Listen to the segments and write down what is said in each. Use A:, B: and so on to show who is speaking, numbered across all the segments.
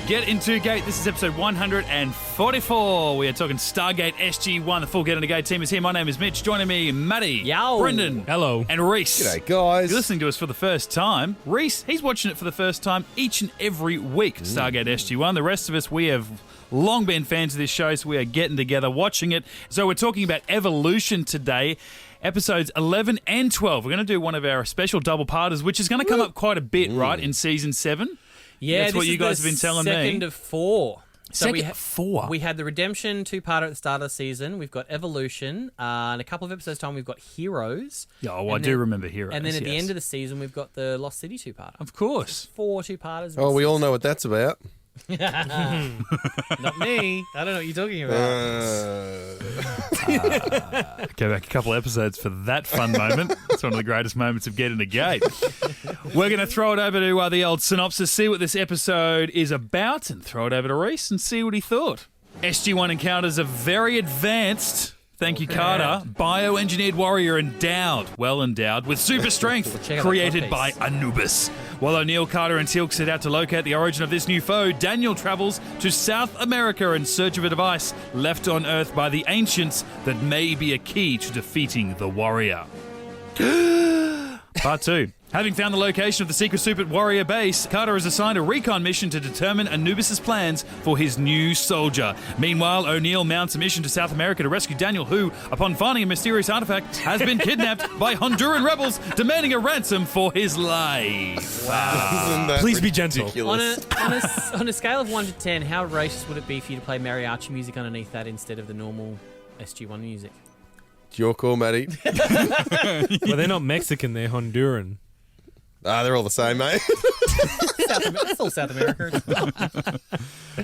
A: Get Into Geek. This is episode 144. We are talking Stargate SG-1. The full Get Into Geek team is here. My name is Mitch. Joining me, Matty,
B: Yo.
A: Brendan,
C: hello,
A: and Rhys.
D: G'day, guys.
A: If you're listening to us for the first time, Rhys, he's watching it for the first time each and every week, Stargate SG-1. The rest of us, we have long been fans of this show, so we are getting together, watching it. So we're talking about Evolution today. Episodes 11 and 12. We're going to do one of our special double-parters, which is going to come up quite a bit, right, in Season 7?
B: Yeah,
A: that's what you guys have been telling me.
B: Second of four.
A: Four.
B: We had the Redemption two-parter at the start of the season. We've got Evolution. In a couple of episodes' time, we've got Heroes.
A: Oh, I do remember Heroes.
B: And then at the end of the season, we've got the Lost City two-parter.
A: Of course.
B: 4 two-parters.
D: Oh, we all know what that's about.
B: Not me. I don't know what you're talking about.
A: Go back a couple episodes for that fun moment. It's one of the greatest moments of Get Into Geek. We're going to throw it over to the old synopsis, see what this episode is about, and throw it over to Rhys and see what he thought. SG-1 encounters a very advanced, thank you Carter, bioengineered warrior well endowed, with super strength created by Anubis. While O'Neill, Carter and Teal'c set out to locate the origin of this new foe, Daniel travels to South America in search of a device left on Earth by the ancients that may be a key to defeating the warrior. Part 2. Having found the location of the secret super warrior base, Carter is assigned a recon mission to determine Anubis' plans for his new soldier. Meanwhile, O'Neill mounts a mission to South America to rescue Daniel, who, upon finding a mysterious artifact, has been kidnapped by Honduran rebels demanding a ransom for his life.
D: Wow.
C: Please be gentle.
B: On a scale of 1 to 10, how racist would it be for you to play mariachi music underneath that instead of the normal SG-1 music?
D: It's your call, Matty.
C: Well, they're not Mexican, they're Honduran.
D: They're all the same, mate.
B: It's all South America.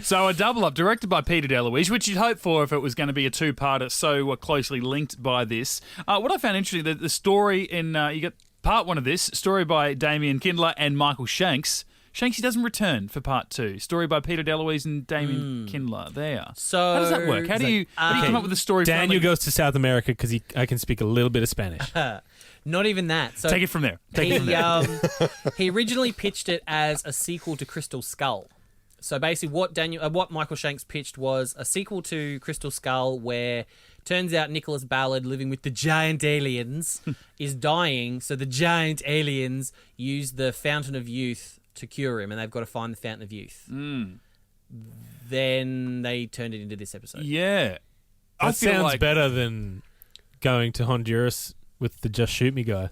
A: So a double up directed by Peter DeLuise, which you'd hope for if it was going to be a two-parter so closely linked by this. What I found interesting, the story in, you get part 1 of this, story by Damien Kindler and Michael Shanks. Shanksy doesn't return for part 2. Story by Peter DeLuise and Damien Kindler. There.
B: So
A: how does that work? How do you come up with a story?
C: Daniel goes to South America because I can speak a little bit of Spanish.
B: Not even that. So
A: take it from there.
B: He originally pitched it as a sequel to Crystal Skull. So basically what Michael Shanks pitched was a sequel to Crystal Skull where turns out Nicholas Ballard, living with the giant aliens, is dying. So the giant aliens use the Fountain of Youth to cure him, and they've got to find the Fountain of Youth. Then they turned it into this episode.
A: Yeah.
C: That sounds better than going to Honduras with the Just Shoot Me guy.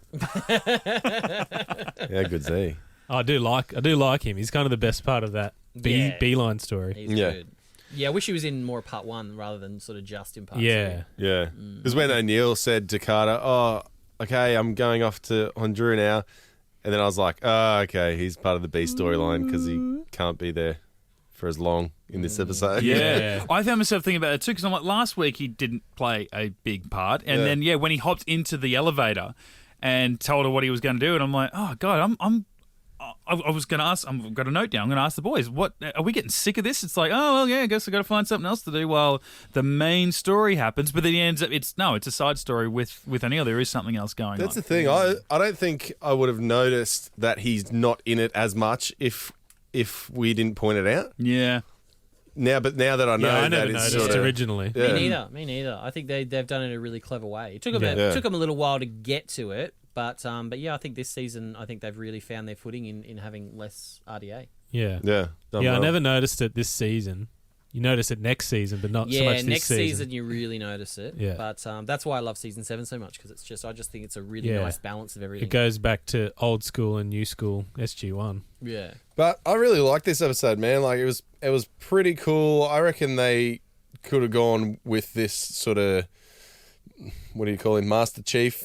D: Yeah, good Z.
C: I do like him. He's kind of the best part of that Beeline story.
B: He's good. Yeah, I wish he was in more part 1 rather than sort of just in part 2.
D: Yeah. Because when O'Neill said to Carter, "Oh, okay, I'm going off to Honduras now," and then I was like, "Oh, okay, he's part of the B storyline because he can't be there for as long in this episode."
A: Yeah. I found myself thinking about it too because I'm like, last week he didn't play a big part, and then when he hopped into the elevator and told her what he was going to do, and I'm like, oh god, I was going to ask. I've got a note down. I'm going to ask the boys, what are we getting sick of this? It's like, oh well, yeah, I guess I got to find something else to do while the main story happens. But then it ends up it's a side story with O'Neill. There is something else going on.
D: That's the thing. I don't think I would have noticed that he's not in it as much if we didn't point it out.
A: Yeah.
D: Now that I know,
C: I never noticed originally.
D: Yeah.
B: Me neither. I think they've done it in a really clever way. It took them a little while to get to it, but yeah, I think this season they've really found their footing in having less RDA.
C: Yeah.
D: Well.
C: I never noticed it this season. You notice it next season, but not so much this
B: next
C: season.
B: season you really notice it.
C: Yeah.
B: But that's why I love season 7 so much because I just think it's a really nice balance of everything.
C: It goes back to old school and new school SG-1.
B: Yeah.
D: But I really like this episode, man. Like it was pretty cool. I reckon they could have gone with this sort of, what do you call him, Master Chief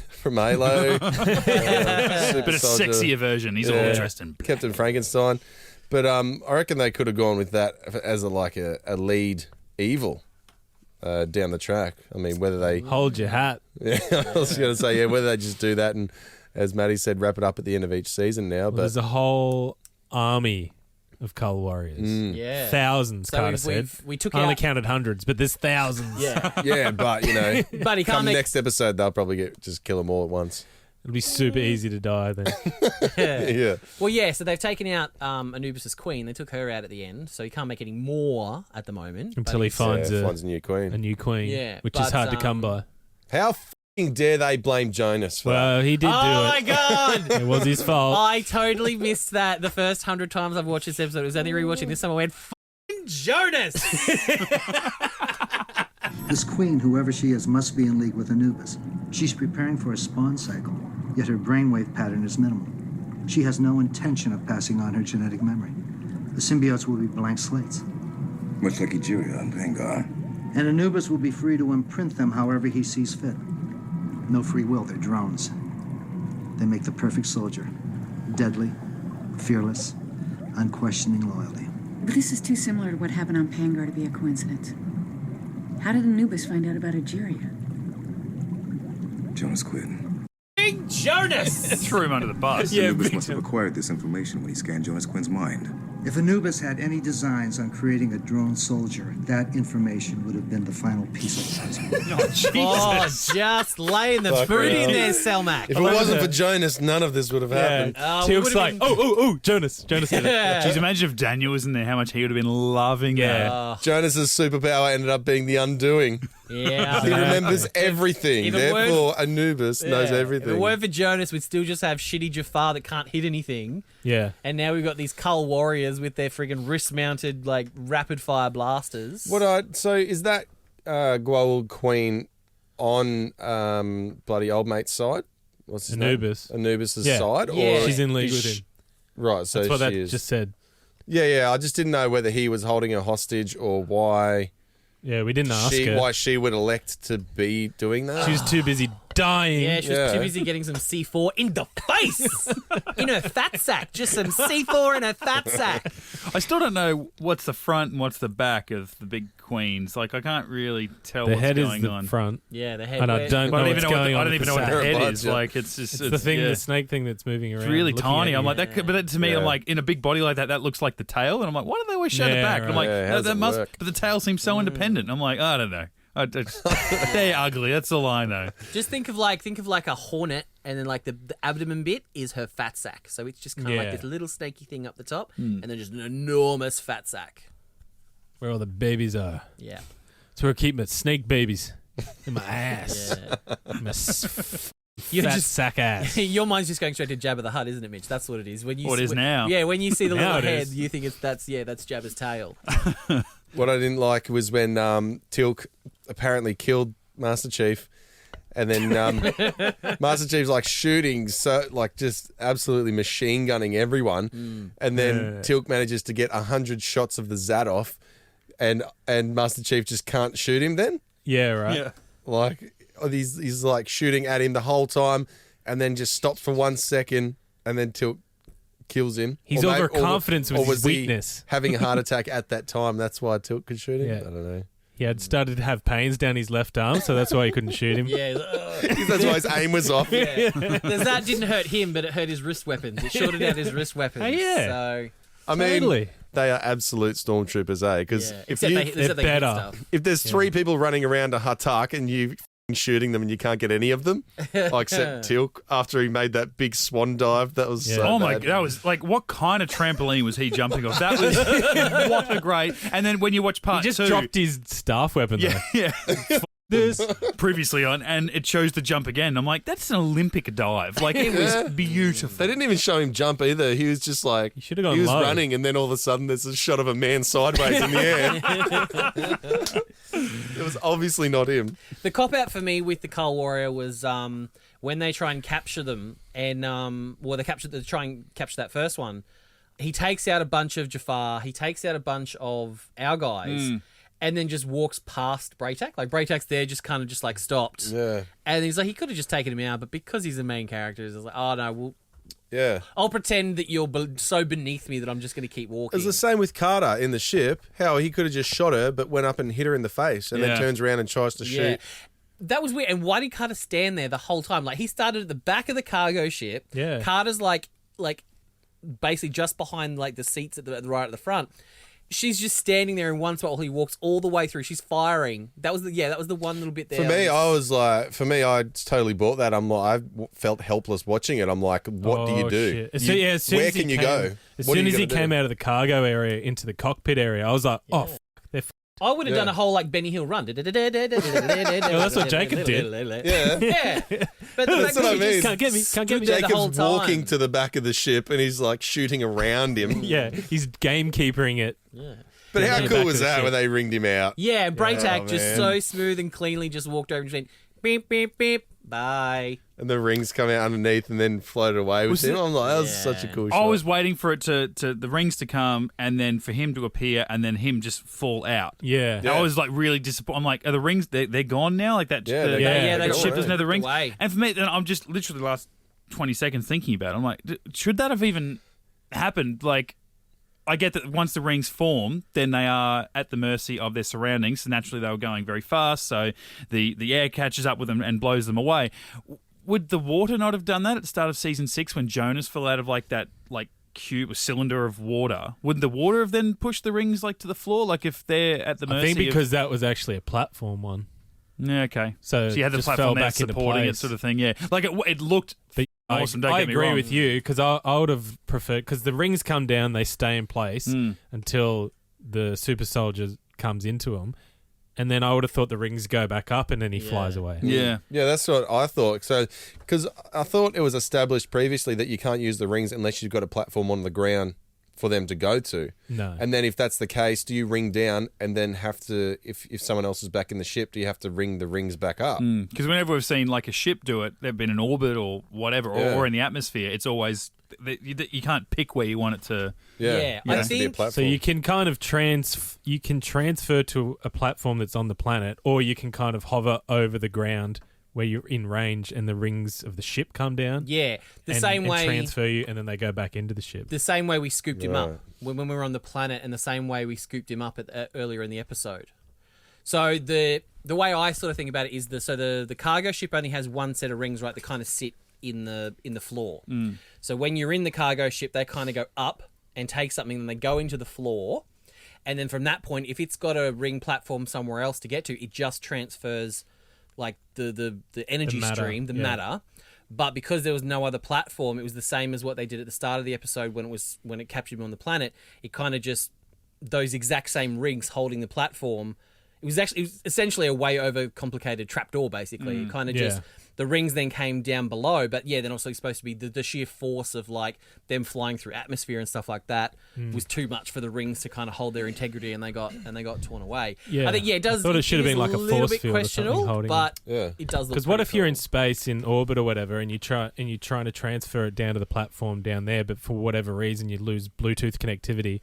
D: from Halo.
A: But a sexier version. He's all dressed in black.
D: Captain Frankenstein. But I reckon they could have gone with that as a lead evil down the track. I mean, whether they
C: hold your hat.
D: Yeah, I was going to say whether they just do that and, as Matty said, wrap it up at the end of each season now. But
C: there's a whole army of Cull Warriors.
B: Yeah,
C: thousands.
B: So
C: Carter said.
B: We took
C: I only
B: out...
C: counted hundreds, but there's thousands.
B: Yeah,
D: yeah, but
B: but he can't
D: next episode they'll probably just kill them all at once.
C: It'll be super easy to die then.
D: Yeah.
B: Well, yeah, so they've taken out Anubis' queen. They took her out at the end, so he can't make any more at the moment.
C: Until he finds
D: finds a new queen.
C: a new queen,
B: Yeah,
C: which is
B: but,
C: hard to come by.
D: How fucking dare they blame Jonas for that?
C: Well, he did do
B: Oh, my
C: it.
B: God!
C: It was his fault.
B: I totally missed that the first 100 times I've watched this episode. It was only rewatching this time I went, f***ing Jonas!
E: This queen, whoever she is, must be in league with Anubis. She's preparing for a spawn cycle, yet her brainwave pattern is minimal. She has no intention of passing on her genetic memory. The symbiotes will be blank slates.
F: Much like Egeria on Pangar.
E: And Anubis will be free to imprint them however he sees fit. No free will, they're drones. They make the perfect soldier. Deadly, fearless, unquestioning loyalty.
G: But this is too similar to what happened on Pangar to be a coincidence. How did Anubis find out about Egeria?
F: Jonas quit.
B: Big Jonas!
A: Threw him under the bus.
C: Yeah,
F: Anubis
C: big
F: must have acquired this information when he scanned Jonas Quinn's mind.
E: If Anubis had any designs on creating a drone soldier, that information would have been the final piece of the puzzle.
B: Oh, just laying the
D: Fuck
B: fruit in
D: hell.
B: there, Selmac.
D: If it wasn't for Jonas, none of this would have happened.
B: Oh,
C: Teal'c's
B: would've
C: like,
B: been-
C: oh, Jonas did it.
A: Jeez, imagine if Daniel was in there, how much he would have been loving that.
D: Jonas's superpower ended up being the undoing.
B: Yeah.
D: He remembers everything.
B: If it weren't-
D: Therefore, Anubis knows
B: Yeah.
D: everything.
B: If it weren't for Jonas, we'd still just have shitty Jafar that can't hit anything.
C: Yeah.
B: And now we've got these Cull Warriors with their friggin' wrist-mounted, like, rapid-fire blasters.
D: So is that Goa'uld Queen on bloody old mate's side? What's his
C: Anubis.
D: name? Anubis's
C: Yeah.
D: side?
B: Yeah.
C: She's in league
D: is
C: with
D: she-
C: him.
D: Right, so
C: That's what
D: she
C: that
D: is.
C: just said.
D: Yeah. I just didn't know whether he was holding her hostage or why
C: Yeah, we didn't ask her.
D: why she would elect to be doing that.
C: She was too busy dying.
B: Yeah, she was
D: Yeah.
B: too busy getting some C4 in the face! In her fat sack. Just some C4 in her fat sack.
A: I still don't know what's the front and what's the back of the big queens. Like, I can't really tell
C: The
A: what's
C: head is
A: going
C: the
A: on.
C: front.
B: Yeah, the head.
C: And I
B: where-
C: don't
A: But I
C: know
A: don't
C: what's
A: even know what
C: going
A: the, I
C: on
A: don't
C: with
A: even know what the
D: center.
A: head is.
D: Yeah.
A: Like, it's just
C: It's the thing,
A: yeah.
C: the snake thing that's moving around.
A: It's really
C: looking
A: tiny.
C: at
A: I'm
C: you.
A: like that, but to me,
D: Yeah.
A: I'm like in a big body like that. That looks like the tail, and I'm like, why do they always show the
C: Yeah,
A: back? And I'm like,
D: right. Yeah, how does
A: that
D: it
A: must.
D: work?
A: But the tail seems so independent. I'm like, I don't know. They're ugly. That's all I know.
B: Just think of like a hornet, and then like the abdomen bit is her fat sack. So it's just kind of like
C: Yeah.
B: this little snaky thing up the top, and then just an enormous fat sack.
C: Where all the babies are.
B: Yeah.
C: That's where I keep my snake babies. In my ass.
B: Yeah.
C: My
B: You're
C: fat
B: just-
C: sack ass.
B: Your mind's just going straight to Jabba the Hutt, isn't it, Mitch? That's what it is. When you
A: What it is now.
B: Yeah, when you see the
C: Now
B: little
C: it
B: head,
C: is.
B: you think that's Jabba's tail.
D: What I didn't like was when Teal'c apparently killed Master Chief, and then Master Chief's like shooting, so like just absolutely machine gunning everyone, and then
C: Yeah.
D: Teal'c manages to get 100 shots of the Zat off, and Master Chief just can't shoot him. Then
C: Yeah, right.
D: like he's like shooting at him the whole time, and then just stops for 1 second, and then Teal'c kills him.
C: His
D: Or
C: overconfidence was his
D: he
C: weakness.
D: having a heart attack at that time. That's why Teal'c could shoot him.
C: Yeah.
D: I don't know.
C: He had started to have pains down his left arm, so that's why he couldn't shoot him.
B: Yeah.
D: That's why his aim was off.
B: The Zat didn't hurt him, but it hurt his wrist weapons. It shorted out his wrist weapons.
C: Oh, yeah.
B: So
D: I mean,
C: Totally.
D: they are absolute stormtroopers, eh? Because
B: yeah.
D: if
B: Except
D: you
B: they, except they hit
C: better.
B: stuff.
D: if there's three people running around a Hatak and you f***ing shooting them and you can't get any of them, except Teal'c after he made that big swan dive, that was
C: Yeah.
D: so
A: Oh my
D: bad.
A: god, that was like, what kind of trampoline was he jumping off? That was what a great. And then when you watch
C: He
A: part
C: just
A: two,
C: dropped his staff weapon
A: yeah,
C: though.
A: yeah. This previously on, and it shows the jump again. I'm like, that's an Olympic dive. Like, it was beautiful.
D: They didn't even show him jump either. He was just like
C: He should have gone
D: he was
C: low.
D: running, and then all of a sudden there's a shot of a man sideways in the air. It was obviously not him.
B: The cop out for me with the Cull Warrior was when they try and capture them, and they try and capture that first one. He takes out a bunch of Jafar. He takes out a bunch of our guys. And then just walks past Braytak. Like, Braytak's there, just kind of just like stopped.
D: Yeah,
B: And he's like, he could have just taken him out, but because he's the main character, he's like, oh no,
D: yeah.
B: I'll pretend that you're so beneath me that I'm just going to keep walking.
D: It's the same with Carter in the ship. How he could have just shot her, but went up and hit her in the face, and
A: Yeah.
D: then turns around and tries to shoot.
B: That was weird. And why did Carter stand there the whole time? Like, he started at the back of the cargo ship.
C: Yeah.
B: Carter's like basically just behind like the seats at the right at the front. she's just standing there in one spot while he walks all the way through. She's firing. That was the one little bit there.
D: For me, I totally bought that. I'm like, I felt helpless watching it. I'm like, what do you do? Where can you go?
C: As soon as he came out of the cargo area into the cockpit area, I was like, oh, they're
B: I would have done a whole like Benny Hill run.
C: that's what Jacob did.
B: Yeah. But
D: That's what I mean.
C: Can't get me. Can't get me.
B: the whole
D: Jacob's
B: time.
D: walking to the back of the ship and he's like shooting around him.
C: Yeah, he's gamekeepering it.
D: But
C: Yeah,
D: how
C: back
D: cool
C: to
D: was
C: the
D: that
C: ship.
D: when they ringed him out?
B: Yeah, and Braytak just
D: man.
B: so smooth and cleanly just walked over and just went beep beep beep bye.
D: And the rings come out underneath and then floated away with him. I'm like, that was such a cool shot.
A: I was waiting for it to the rings to come and then for him to appear and then him just fall out.
C: Yeah.
A: I was like really disappointed. I'm like, are the rings, they're gone now? Like that,
D: Yeah,
A: the,
D: they're
A: the
B: gone.
A: ship doesn't have the
B: They're
A: rings.
B: away.
A: And for me, then I'm just literally the last 20 seconds thinking about it. I'm like, should that have even happened? Like, I get that once the rings form, then they are at the mercy of their surroundings. So naturally, they were going very fast. So the air catches up with them and blows them away. Would the water not have done that at the start of season 6 when Jonas fell out of like that cube or cylinder of water? Wouldn't the water have then pushed the rings like to the floor? Like if they're at the mercy?
C: I think because that was actually a platform one.
A: Yeah, okay.
C: So
A: you had the
C: just
A: platform
C: fell
A: there
C: back into
A: supporting it,
C: place.
A: sort of thing. Yeah, like it looked
C: But
A: awesome. Don't
C: I
A: get me
C: agree
A: wrong.
C: with you because I would have preferred because the rings come down, they stay in place until the super soldier comes into them, and then I would have thought the rings go back up and then he flies away.
A: Yeah.
D: Yeah, that's what I thought. So, because I thought it was established previously that you can't use the rings unless you've got a platform on the ground for them to go to.
C: No.
D: And then if that's the case, do you ring down and then have to, if someone else is back in the ship, do you have to ring the rings back up?
A: Because whenever we've seen like a ship do it, they've been in orbit or whatever, or in the atmosphere. It's always you can't pick where you want it to.
B: Yeah,
D: It
B: I
D: has to be a
B: think-
D: platform.
C: So you can kind of transfer to a platform that's on the planet, or you can kind of hover over the ground where you're in range and the rings of the ship come down.
B: Yeah, the
C: and,
B: same
C: and
B: way.
C: transfer you, and then they go back into the ship.
B: The same way we scooped him up
D: Right.
B: when we were on the planet, and the same way we scooped him up earlier in the episode. So the way I sort of think about it is the cargo ship only has one set of rings, right? That kind of sit in the floor. So when you're in the cargo ship, they kind of go up and take something, and they go into the floor, and then from that point, if it's got a ring platform somewhere else to get to, it just transfers like the energy
C: matter,
B: stream, the matter. But because there was no other platform, it was the same as what they did at the start of the episode when it captured him on the planet. It kind of just those exact same rings holding the platform. It was essentially a way over complicated trapdoor, basically. It kind of just the rings then came down below, but yeah, then also supposed to be the sheer force of like them flying through atmosphere and stuff like that was too much for the rings to kind of hold their integrity, and they got torn away.
C: Yeah.
B: I think it does.
C: I thought it should have
B: is
C: been like a
B: little
C: force
B: bit
C: field or something
B: questionable,
C: holding
B: but
D: Yeah.
B: it does look.
C: Because what if
B: pretty
C: you're in
B: cool.
C: space in orbit or whatever, and you're trying to transfer it down to the platform down there, but for whatever reason you lose Bluetooth connectivity,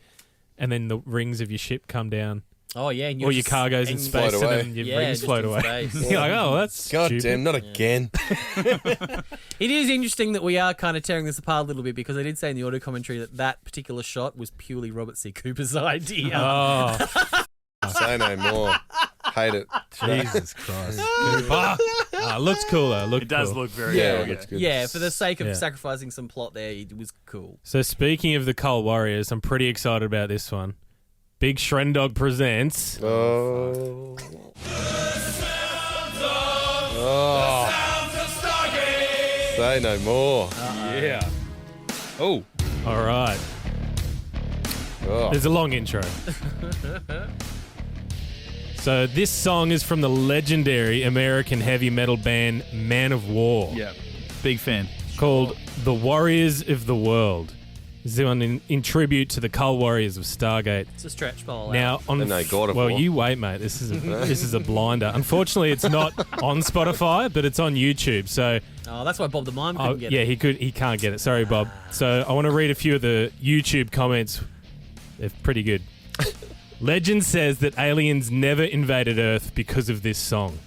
C: and then the rings of your ship come down,
B: Oh yeah, and
C: or your cargo's in space,
D: float
C: and
D: away.
C: then your
B: Yeah,
C: rings
B: just
C: float
B: in
C: away.
B: space.
C: You're like, oh, that's
D: God
C: stupid.
D: damn, not again.
B: It is interesting that we are kind of tearing this apart a little bit, because I did say in the audio commentary that particular shot was purely Robert C. Cooper's idea.
C: Oh,
D: Say no more. Hate it.
C: Jesus Christ! Looks cool though.
A: It does
C: cool.
A: look very
D: Yeah,
A: cool.
D: looks good.
B: Yeah, for the sake of
C: Yeah.
B: sacrificing some plot there, it was cool.
C: So speaking of the Cull Warriors, I'm pretty excited about this one. Big Shrendog presents.
D: Oh. Say no more.
A: Yeah. Oh.
C: All right.
D: Oh.
C: There's a long intro. So this song is from the legendary American heavy metal band Man of War,
A: Yeah. Big fan.
C: called The Warriors of the World. This is one in tribute to the Cull Warriors of Stargate.
B: It's a stretch ball.
C: Now, on
D: And they God of
C: well,
D: War.
C: you wait, mate. This is a blinder. Unfortunately, it's not on Spotify, but it's on YouTube. So,
B: Oh, that's why Bob the Mime couldn't get
C: yeah,
B: it.
C: he can't get it. Sorry, Bob. So I want to read a few of the YouTube comments. They're pretty good. Legend says that aliens never invaded Earth because of this song.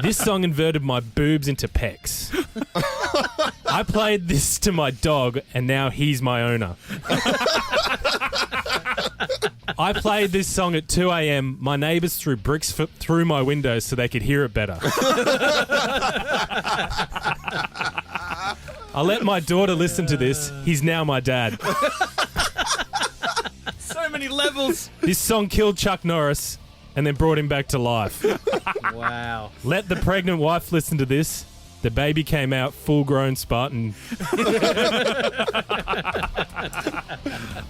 C: This song inverted my boobs into pecs. I played this to my dog, and now he's my owner. I played this song at 2 a.m. My neighbours threw bricks through my windows so they could hear it better. I let my daughter listen to this. He's now my dad.
A: So many levels.
C: This song killed Chuck Norris and then brought him back to life.
B: Wow.
C: Let the pregnant wife listen to this. The baby came out full-grown Spartan.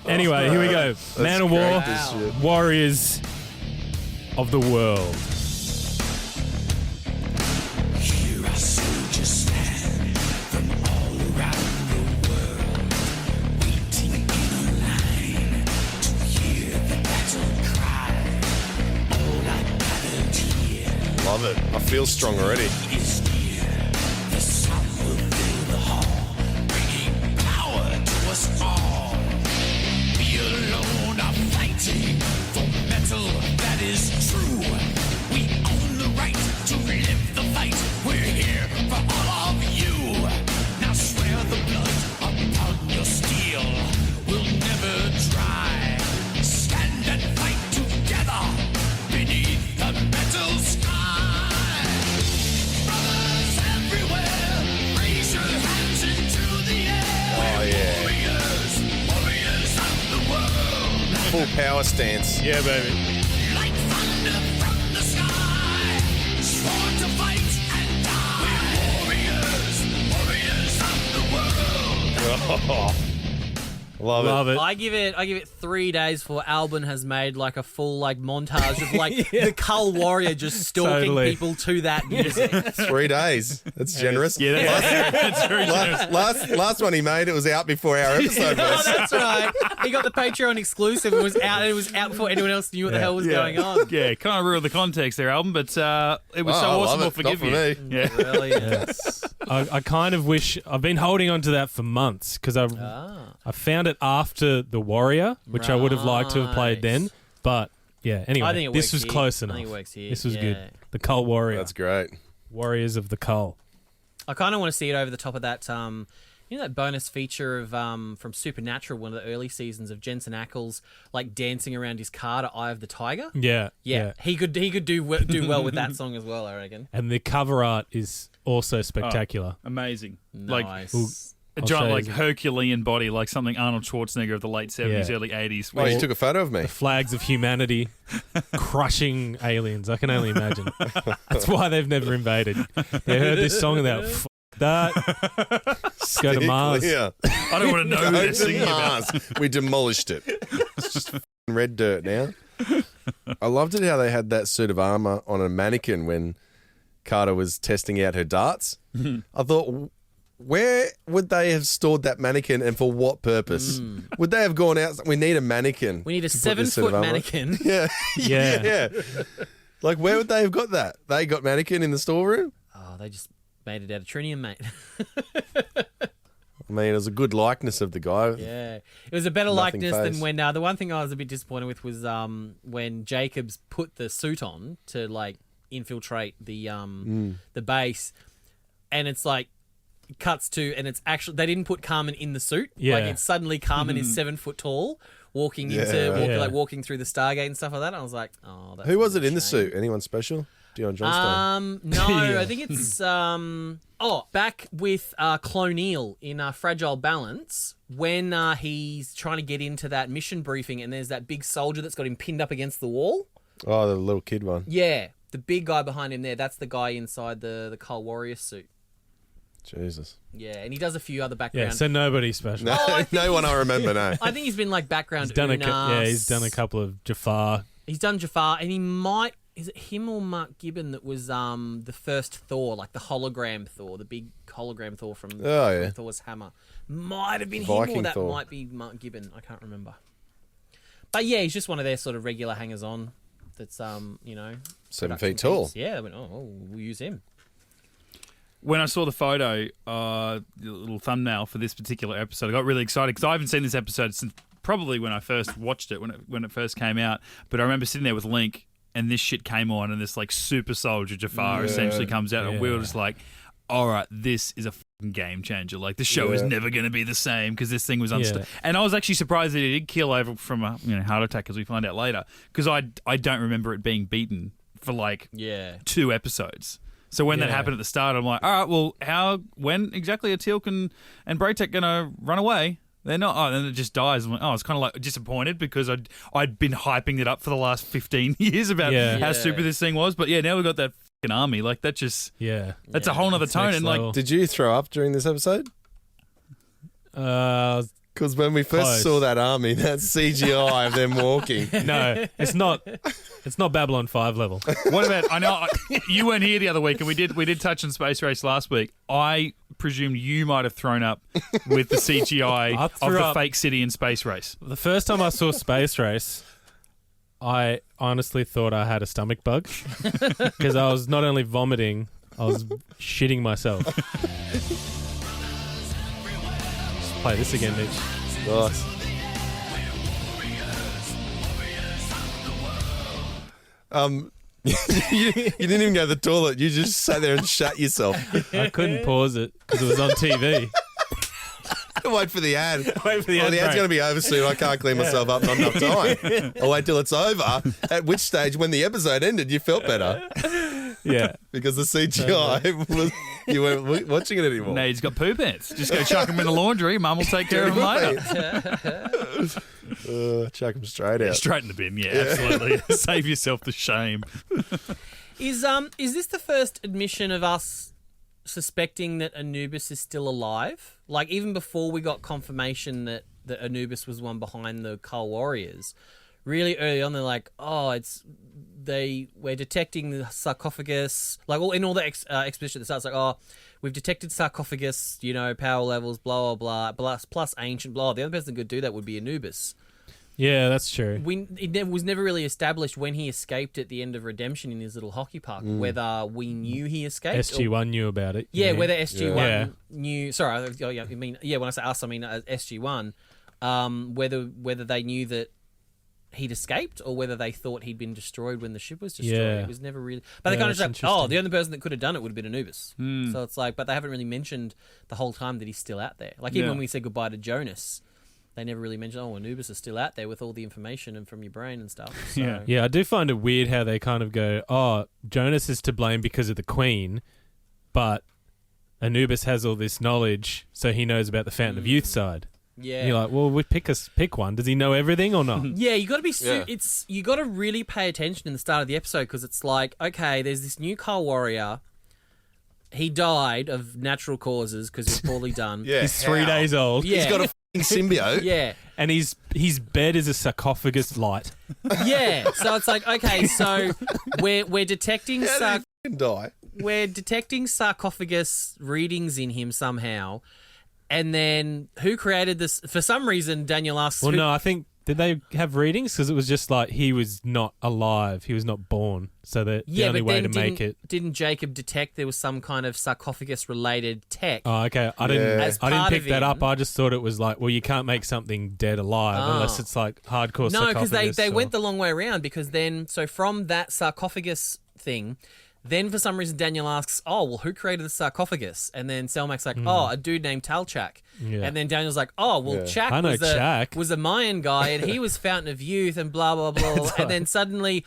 C: Anyway, here we go. Man of War,
B: Wow.
C: Warriors of the World.
H: Here our soldiers stand from all around the world, waiting in a line to hear the battle cry. All are gathered here.
D: Love it. I feel strong already.
H: Is near. The sun will fill the hall, bringing power to us all. We alone are fighting for metal that is true. We own the right to live the fight. We're here for all of you. Now swear the blood upon your steel will never dry. Stand and fight together beneath the metal sky. Brothers everywhere, raise your hands into the air.
D: Oh, yeah.
H: Warriors of the world.
D: Full power stance.
C: Yeah, baby.
H: Like thunder from the sky, sworn to fight and die. We're warriors of the world.
D: Love it.
C: Love it.
B: I give it 3 days before Albin has made like a full like montage of like the Cull Warrior just stalking
C: Totally.
B: people to that music.
D: 3 days. That's generous.
A: Yeah, that's very generous.
D: Last one he made, it was out before our episode
B: Oh,
D: was.
B: that's right. He got the Patreon exclusive. It was out before anyone else knew what the hell was going on.
A: Yeah, kind of ruined the context there, album, but it was
D: Oh,
A: so
D: I
A: awesome.
D: love
A: We'll
D: it.
A: forgive
D: Not
A: you.
D: for me.
A: Yeah.
B: Brilliant.
C: I kind of wish I've been holding on to that for months because I found it after the Warrior, which I would have liked to have played then.
B: Right.
C: But yeah, anyway,
B: I think it
C: this
B: works
C: was
B: here.
C: close
B: I
C: enough.
B: think it works here.
C: This was
B: Yeah.
C: good. The Cull Warrior,
D: That's great.
C: Warriors of the Cull.
B: I kind of want to see it over the top of that. You know that bonus feature of from Supernatural, one of the early seasons of Jensen Ackles like dancing around his car to "Eye of the Tiger."
C: Yeah,
B: Yeah, he could do well with that song as well, I reckon.
C: And the cover art is also spectacular.
A: Amazing.
B: Nice.
C: Well,
A: A
C: I'll
A: giant,
C: show you
A: like
C: some-
A: Herculean body, like something Arnold Schwarzenegger of the late 70s,
C: Yeah.
A: early 80s.
D: Oh, you took a photo of me.
C: The flags of humanity crushing aliens. I can only imagine. That's why they've never invaded. They heard this song and they're like, "F- that. Go to Mars."
D: Yeah.
A: I don't want to know who they're singing about.
D: We demolished it. It's just red dirt now. I loved it how they had that suit of armor on a mannequin when Carter was testing out her darts. I thought, where would they have stored that mannequin and for what purpose? Would they have gone out? We need a mannequin.
B: We need a
D: to put this suit
B: 7-foot
D: of armor.
B: mannequin.
D: Yeah.
C: Yeah.
D: Yeah. Like, where would they have got that? They got mannequin in the storeroom?
B: Oh, they just made it out of trinium, mate.
D: I mean, it was a good likeness of the guy.
B: Yeah, it was a better
D: Nothing
B: likeness than
D: phased.
B: when the one thing I was a bit disappointed with was when Jacobs put the suit on to like infiltrate the base, and it's like it cuts to and it's actually they didn't put Carmen in the suit.
C: Yeah.
B: Like it's suddenly Carmen is 7 foot tall, walking
D: Yeah,
B: into
D: right.
C: Yeah.
B: like walking through the Stargate and stuff like that. And I was like, oh, that's
D: Who was
B: a
D: it in the
B: shame.
D: suit? Anyone special? Dion Johnstone.
B: No,
C: Yeah.
B: I think it's back with Cloneel in Fragile Balance when he's trying to get into that mission briefing and there's that big soldier that's got him pinned up against the wall.
D: Oh, the little kid one.
B: Yeah, the big guy behind him there, that's the guy inside the Cull Warrior suit.
D: Jesus.
B: Yeah, and he does a few other background.
C: Yeah, so nobody special.
D: No,
B: I think
D: no one I remember, no.
B: I think he's been like background.
C: He's done
B: Unas.
C: he's done a couple of Jafar.
B: He's done Jafar, and he might. Is it him or Mark Gibbon that was the first Thor, like the hologram Thor, the big hologram Thor from,
D: Oh, yeah.
B: from Thor's hammer? Might have been him,
D: Viking
B: or that
D: Thor.
B: might be Mark Gibbon. I can't remember. But yeah, he's just one of their sort of regular hangers on. That's
D: 7
B: production
D: feet tall.
B: piece. Yeah, I went, we'll use him.
A: When I saw the photo, the little thumbnail for this particular episode, I got really excited because I haven't seen this episode since probably when I first watched it, when it first came out. But I remember sitting there with Link, and this shit came on, and this like super soldier Jafar essentially comes out, and we were just like, all right, this is a fucking game changer. Like, the show is never going to be the same because this thing was unstable. And I was actually surprised that he did kill over from a heart attack, as we find out later, because I don't remember it being beaten for like 2 episodes. So when that happened at the start, I'm like, all right, well, when exactly are Teal'c and Braytek going to run away? They're not. Oh, then it just dies. I'm like, I was kind of like disappointed because I'd been hyping it up for the last 15 years about how super this thing was. But yeah, now we've got that fucking army. Like that just that's a whole nother tone. And like,
D: did you throw up during this episode? Because when we first saw that army, that CGI of them walking.
C: No, it's not. It's not Babylon 5 level.
A: What about? I know you weren't here the other week, and we did touch on Space Race last week. I presume you might have thrown up with the CGI of the fake city in Space Race.
C: The first time I saw Space Race, I honestly thought I had a stomach bug because I was not only vomiting, I was shitting myself. Play this again, Mitch.
D: Nice. You didn't even go to the toilet. You just sat there and shut yourself.
C: I couldn't pause it because it was on TV.
D: Wait for the ad.
C: Wait for the ad.
D: The ad's going to be over soon. I can't clean myself up. Not enough time. I'll wait till it's over. At which stage, when the episode ended, you felt better.
C: Yeah.
D: Because the CGI was... You weren't watching it anymore.
A: No, he's got poo pants. Just go chuck them in the laundry. Mum will take care of them later.
D: Chuck them straight out.
A: Straight in the bin, absolutely. Save yourself the shame.
B: Is this the first admission of us suspecting that Anubis is still alive? Like, even before we got confirmation that Anubis was one behind the Cull Warriors, really early on they're like, we're detecting the sarcophagus, like in all the exposition that starts like, we've detected sarcophagus, power levels, blah blah blah, plus ancient blah. The only person that could do that would be Anubis.
C: Yeah, that's true.
B: It was never really established when he escaped at the end of Redemption in his little hockey park, whether we knew he escaped.
C: SG-1 knew about it.
B: Yeah, whether SG-1 knew... Sorry, when I say us, I mean SG-1. Whether they knew that he'd escaped or whether they thought he'd been destroyed when the ship was destroyed.
C: Yeah.
B: It was never really... But they kind of said, the only person that could have done it would have been Anubis. So it's like... But they haven't really mentioned the whole time that he's still out there. Like, even when we said goodbye to Jonas... They never really mentioned, Anubis is still out there with all the information and from your brain and stuff. So.
C: Yeah, I do find it weird how they kind of go, Jonas is to blame because of the Queen, but Anubis has all this knowledge, so he knows about the Fountain of Youth side.
B: Yeah.
C: And you're like, well, we pick one. Does he know everything or not?
B: Yeah, you got to be... you got to really pay attention in the start of the episode because it's like, okay, there's this new Cull Warrior. He died of natural causes because he's poorly done.
C: He's 3 days old.
B: Yeah.
D: He's got a symbiote.
B: Yeah.
C: And his bed is a sarcophagus light.
B: Yeah. So it's like, okay, so we're detecting
D: we're
B: detecting sarcophagus readings in him somehow. And then who created this? For some reason, Daniel asks...
C: Well, no, I think... Did they have readings? Because it was just like he was not alive. He was not born. So the only way to make it...
B: Didn't Jacob detect there was some kind of sarcophagus-related tech?
C: Oh, okay. I didn't pick that up. I just thought it was like, well, you can't make something dead alive unless it's like hardcore sarcophagus.
B: No, because they went the long way around because then... So from that sarcophagus thing... Then, for some reason, Daniel asks, who created the sarcophagus? And then Selmac's like, a dude named Talchak. Yeah. And then Daniel's like, Chak was a Mayan guy, and he was Fountain of Youth, and blah, blah, blah. And then suddenly,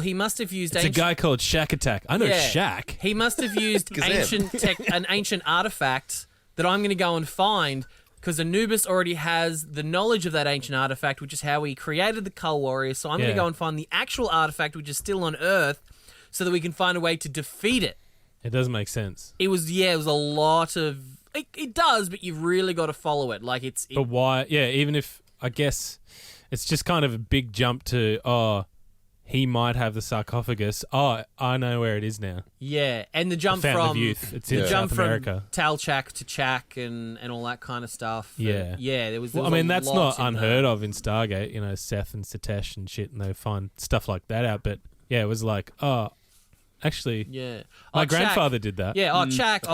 B: he must have used...
C: It's a guy called Shack Attack. I know Shaq.
B: He must have used an ancient artifact that I'm going to go and find... Because Anubis already has the knowledge of that ancient artifact, which is how he created the Cull Warrior. So I'm going to go and find the actual artifact, which is still on Earth, so that we can find a way to defeat it.
C: It does make sense.
B: It was a lot of... It does, but you've really got to follow it. Like, it's...
C: But why... Yeah, even if... I guess it's just kind of a big jump to, he might have the sarcophagus. I know where it is now.
B: Yeah, and the jump
C: Fountain
B: from...
C: of Youth. It's in South America.
B: Talchak to Chak and all that kind of stuff.
C: Yeah.
B: Yeah, there was
C: that's not unheard of in Stargate. Seth and Satesh and shit, and they find stuff like that out. But, yeah, it was like, actually, my grandfather did that.
B: Yeah, Chak.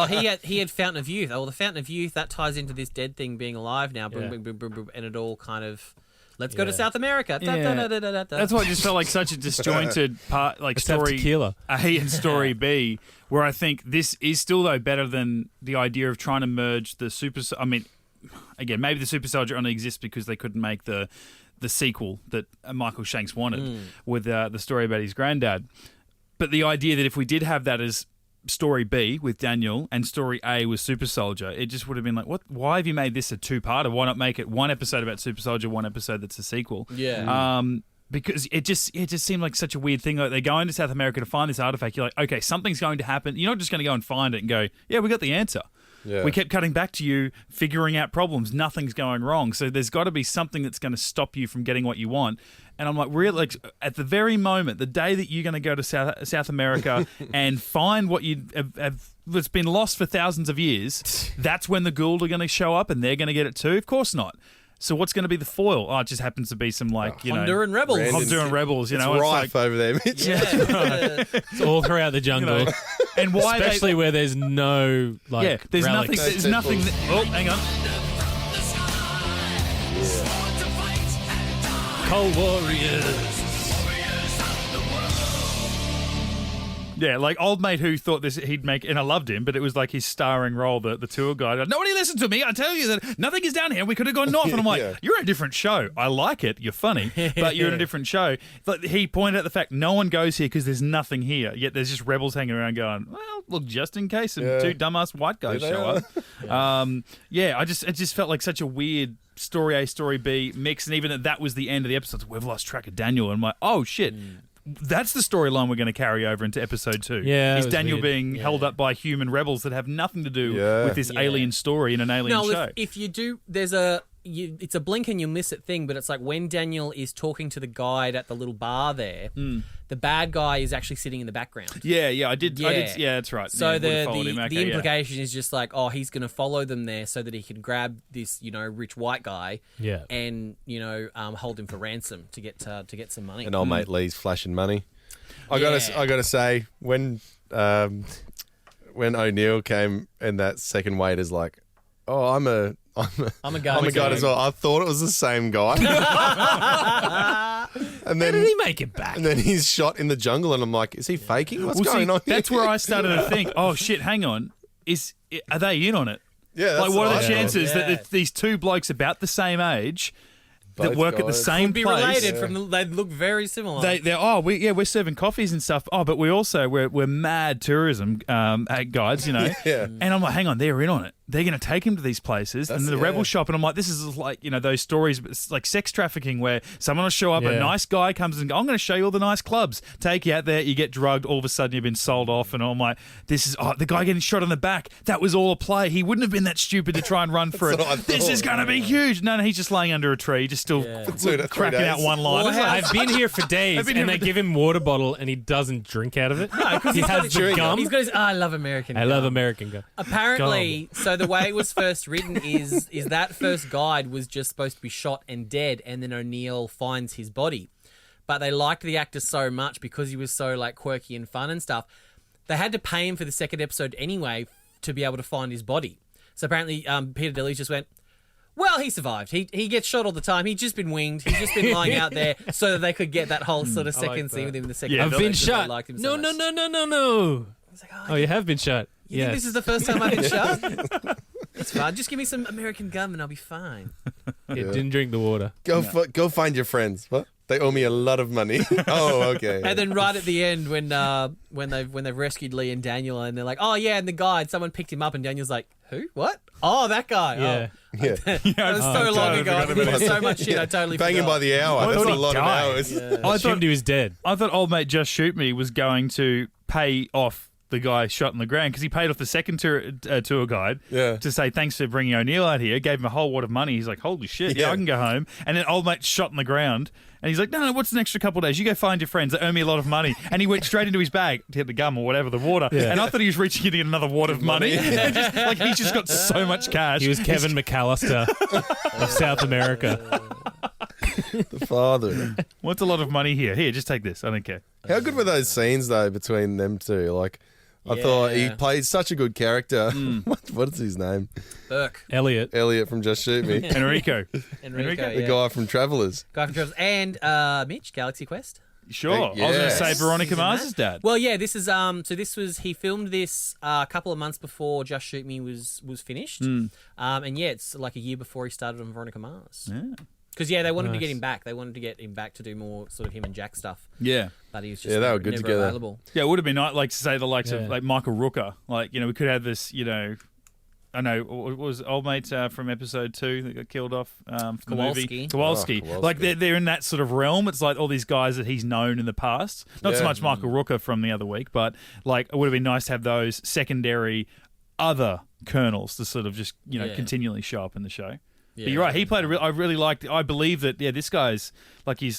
B: He had Fountain of Youth. The Fountain of Youth, that ties into this dead thing being alive now. Boom, boom, boom, boom, and it all kind of... Let's go to South America.
A: That's why it just felt like such a disjointed part, like story
C: tequila.
A: A and story B, where I think this is still, though, better than the idea of trying to merge the super... I mean, again, maybe the super soldier only exists because they couldn't make the sequel that Michael Shanks wanted with the story about his granddad. But the idea that if we did have that as story B with Daniel and story A was Super Soldier, it just would have been like, what? Why have you made this a two-parter? Why not make it one episode about Super Soldier, one episode that's a sequel?
B: Yeah.
A: Because it just seemed like such a weird thing. Like they're going to South America to find this artifact. You're like, okay, something's going to happen. You're not just going to go and find it and go, yeah, we got the answer.
D: Yeah.
A: We kept cutting back to you, figuring out problems. Nothing's going wrong. So there's got to be something that's going to stop you from getting what you want. And I'm like, really? Like, at the very moment, the day that you're going to go to South America and find what you have that's been lost for thousands of years, that's when the Goa'uld are going to show up and they're going to get it too? Of course not. So what's going to be the foil? Oh, it just happens to be some
B: Honduran rebels.
A: Honduran rebels,
D: It's
A: It's
D: rife
A: like,
D: over there, Mitch.
B: Yeah.
C: It's all throughout the jungle.
A: and why
C: Especially where there's no
A: there's
C: relics.
A: nothing. There's nothing. Oh, hang on.
C: Cull Warriors.
A: Yeah, like old mate who thought he'd make, and I loved him, but it was like his starring role, the tour guide. Nobody listened to me. I tell you that nothing is down here. We could have gone north. And I'm like, You're in a different show. I like it. You're funny, but you're in a different show. But he pointed out the fact no one goes here because there's nothing here. Yet there's just rebels hanging around going, well, look, just in case some two dumbass white guys
D: Here they
A: show up. It just felt like such a weird story A, story B mix. And even that was the end of the episode. We've lost track of Daniel. And I'm like, oh, shit. That's the storyline we're going to carry over into episode 2.
C: Yeah,
A: is
C: it was
A: Daniel
C: weird.
A: being held up by human rebels that have nothing to do with this
B: Yeah.
A: alien story in an alien show.
B: If you do, it's a blink and you miss it thing, but it's like when Daniel is talking to the guide at the little bar there, the bad guy is actually sitting in the background.
A: Yeah, I did. Yeah, that's right.
B: So
A: yeah, would've followed him.
B: the
A: Okay,
B: implication is just like, oh, he's going to follow them there so that he can grab this, rich white guy, and hold him for ransom to get some money.
D: And old mate Lee's flashing money. I gotta say, when O'Neill came and that second waiter's like, oh, I'm a guide as well. I thought it was the same guy. And then
C: How did he make it back?
D: And then he's shot in the jungle, and I'm like, is he faking? What's going on?
A: That's where I started to think, oh shit, hang on, are they in on it?
D: Yeah, that's
A: like what are
D: I
A: the
D: thought.
A: chances that these two blokes about the same age that
D: Both
A: work at the
D: guys.
A: same
B: Could be
A: place?
B: related they look very similar.
A: We're serving coffees and stuff. Oh, but we're mad tourism guides,
D: Yeah.
A: And I'm like, hang on, they're in on it. They're going to take him to these places and the rebel shop. And I'm like, this is like, those stories, it's like sex trafficking where someone will show up, a nice guy comes and goes, I'm going to show you all the nice clubs. Take you out there, you get drugged, all of a sudden you've been sold off. And I'm like, the guy getting shot in the back, that was all a play. He wouldn't have been that stupid to try and run for it. This is going to be huge. No, he's just laying under a tree, just still cracking out one line.
C: I've been here for days, and they give him water bottle, and he doesn't drink out of it. No, because
B: he
C: has the gum.
B: He's got his I love American gum.
C: I love American gum.
B: Apparently, so the way it was first written is that first guide was just supposed to be shot and dead, and then O'Neill finds his body. But they liked the actor so much because he was so like quirky and fun and stuff. They had to pay him for the second episode anyway to be able to find his body. So apparently, Peter Dilley just went, well, he survived. He gets shot all the time. He'd just been winged. He's just been lying out there so that they could get that whole sort of second scene with him in the second
C: I've
B: episode
C: been
B: because they
C: shot.
B: liked him so
C: No.
B: much. He's like,
C: Oh, you have been shot.
B: You think this is the first time I've been shot? It's fine. Just give me some American gum and I'll be fine.
C: Didn't drink the water.
D: Go find your friends. What? They owe me a lot of money. Oh, okay.
B: And then right at the end, when they've rescued Lee and Daniel, and they're like, "Oh yeah," and the guide, someone picked him up, and Daniel's like, "Who? What? Oh, that guy."
C: Yeah.
D: Yeah.
B: That was so long ago. I did so much shit. I totally
D: Banging
B: forgot.
D: by the hour. That's a lot of hours.
C: I assumed he was dead.
A: I thought old mate Just Shoot Me was going to pay off the guy shot in the ground because he paid off the second tour guide to say thanks for bringing O'Neill out here. Gave him a whole wad of money. He's like, holy shit, I can go home. And then old mate shot in the ground. And he's like, no, what's an extra couple of days? You go find your friends. They owe me a lot of money. And he went straight into his bag to get the gum or whatever, the water. Yeah. And I thought he was reaching in to get another wad of money. He's just got so much cash.
C: He was Kevin McAllister of South America.
D: The father.
A: What's a lot of money here? Here, just take this. I don't care.
D: How good were those scenes, though, between them two? Like, I thought he played such a good character. What is his name?
B: Burke.
C: Elliot
D: from Just Shoot Me.
A: Enrico.
D: The guy from Travellers.
B: And Mitch, Galaxy Quest.
A: Sure. I was going to say Veronica Mars's dad.
B: Well, yeah, this is he filmed this a couple of months before Just Shoot Me was finished. And yeah, it's like a year before he started on Veronica Mars.
A: Yeah.
B: Because they wanted to get
C: Nice.
B: him back. They wanted to get him back to do more sort of him and Jack stuff.
A: Yeah.
B: But he was just
D: Yeah, they were
B: never,
D: good
B: never
D: together.
B: available.
A: Yeah, it would have been nice, like to say the likes of
C: Yeah.
A: like Michael Rooker. Like, we could have this, I know, what was old mate from episode 2 that got killed off for the movie?
B: Kowalski.
A: Kowalski.
D: Oh, Kowalski.
A: Like, they're in that sort of realm. It's like all these guys that he's known in the past. Not so
D: Yeah.
A: much Michael Rooker from the other week, but like it would have been nice to have those secondary other colonels to sort of just, continually show up in the show. But you're right. He played I really liked. I believe that. Yeah, this guy's like he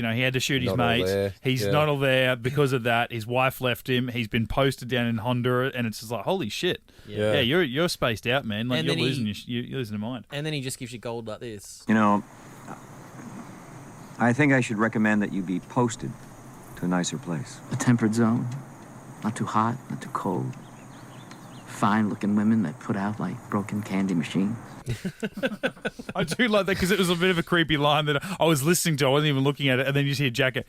A: had to shoot his
D: Not all
A: mate.
D: there.
A: He's
D: Yeah.
A: not all there because of that. His wife left him. He's been posted down in Honduras, and it's just like holy shit.
B: Yeah.
A: Yeah, you're spaced out, man. Like
B: And
A: you're
B: then
A: losing you're losing your mind.
B: And then he just gives you gold like this.
I: You know, I think I should recommend that you be posted to a nicer place.
J: A temperate zone. Not too hot, not too cold. Fine-looking women that put out like broken candy machines.
A: I do like that because it was a bit of a creepy line that I was listening to. I wasn't even looking at it, and then you just hear Jack go,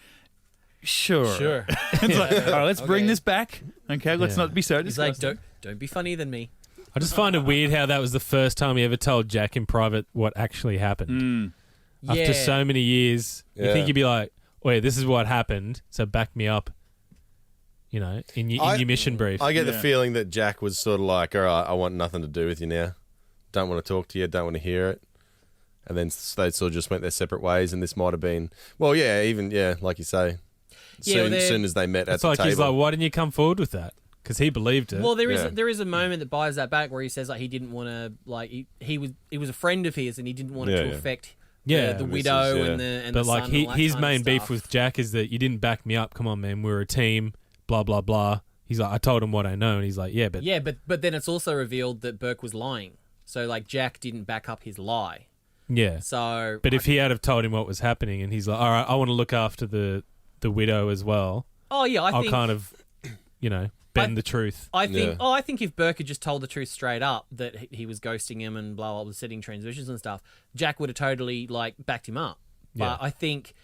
A: Sure. It's like, all right, let's bring this back. Okay, let's not be so
B: He's like,
A: disgusting.
B: don't be funnier than me.
C: I just find it weird how that was the first time he ever told Jack in private what actually happened. After so many years, you think you'd be like, wait, this is what happened, so back me up, in your mission brief.
D: I get the feeling that Jack was sort of like, all right, I want nothing to do with you now. Don't want to talk to you. Don't want to hear it. And then they sort of just went their separate ways, and this might have been, like you say, soon as they met at
C: It's
D: the
C: like
D: table.
C: he's like, why didn't you come forward with that? Because he believed it.
B: Well, there is a moment that buys that back where he says like he didn't want to like he was a friend of his and he didn't want it to affect the widow and the
C: but
B: son
C: like
B: and all that
C: his
B: kind
C: main
B: of
C: beef
B: stuff.
C: with Jack is that you didn't back me up. Come on, man, we're a team. Blah blah blah. He's like, I told him what I know, and he's like,
B: but then it's also revealed that Burke was lying. So like Jack didn't back up his lie.
C: yeah.
B: So
C: But if he had have told him what was happening, and he's like, all right, I want to look after the widow as well.
B: I
C: I'll
B: think
C: kind of, bend the truth.
B: I think if Burke had just told the truth straight up that he was ghosting him and blah blah was setting transmissions and stuff, Jack would have totally like backed him up. But
C: Yeah.
B: I think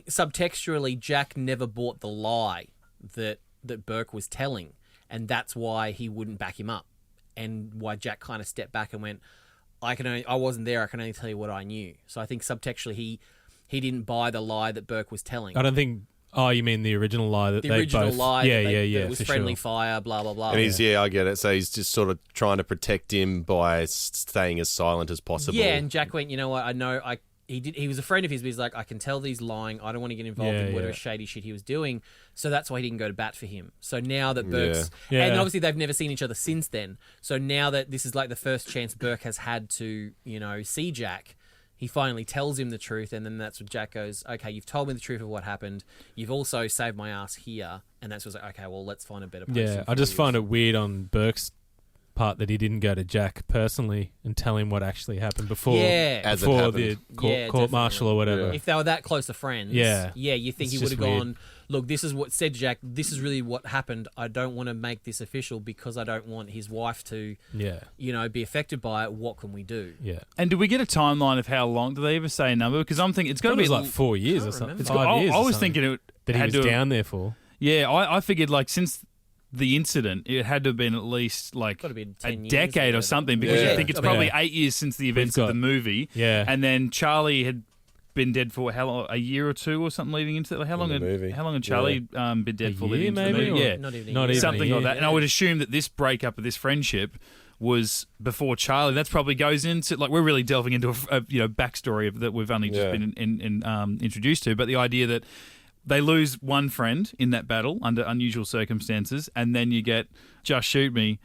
B: subtextually Jack never bought the lie that Burke was telling, and that's why he wouldn't back him up, and why Jack kind of stepped back and went, I wasn't there. I can only tell you what I knew. So I think subtextually he didn't buy the lie that Burke was telling.
C: I don't think. Oh, you mean the original lie that
B: The
C: they
B: original
C: both?
B: lie
C: Yeah,
B: that
C: yeah.
B: that was
C: for
B: friendly
C: sure.
B: fire, blah blah blah.
D: and he's, I get it. So he's just sort of trying to protect him by staying as silent as possible.
B: Yeah, and Jack went, you know what? I know he was a friend of his, but he's like, I can tell he's lying. I don't want to get involved in whatever shady shit he was doing. So that's why he didn't go to bat for him. So now that Burke's...
C: Yeah.
B: And obviously they've never seen each other since then. So now that this is like the first chance Burke has had to, see Jack, he finally tells him the truth. And then that's when Jack goes, okay, you've told me the truth of what happened. You've also saved my ass here. And that's what's like, okay, well, let's find a better person.
C: Yeah, I just find it weird on Burke's part that he didn't go to Jack personally and tell him what actually happened before
D: As it
C: the
D: happened.
C: court martial or whatever.
B: If they were that close to friends,
C: Yeah.
B: you think
C: It's
B: he would have
C: just weird.
B: gone, look, this is what said to Jack, this is really what happened. I don't want to make this official because I don't want his wife to, be affected by it. What can we do?
C: Yeah.
A: And did we get a timeline of how long? Did they ever say a number? Because I'm thinking it's got to
C: It
A: be
C: was like 4 years or something.
A: It's
C: 5
A: got,
C: years.
A: I
C: or
A: was
C: something
A: thinking
C: that he
A: had
C: was
A: to have-
C: down there for.
A: Yeah, I figured like since the incident, it had to have been at least like
B: Gotta be 10
A: a
B: years
A: decade
B: or
A: or something because
D: Yeah.
A: you think it's probably 8 years since the events of the movie.
C: Yeah.
A: And then Charlie had been dead for how long? A year or two or something leading into it. How long
D: the movie.
A: had Charlie been dead for leading into the
C: maybe?
A: movie?
C: Or
A: Yeah.
B: Not even a
C: Not
B: year.
C: even
A: Something
C: a
A: like
C: year.
A: that. And I would assume that this breakup of this friendship was before Charlie. That's probably goes into like we're really delving into a backstory of that we've only just been introduced to. But the idea that they lose one friend in that battle under unusual circumstances, and then you get Just Shoot Me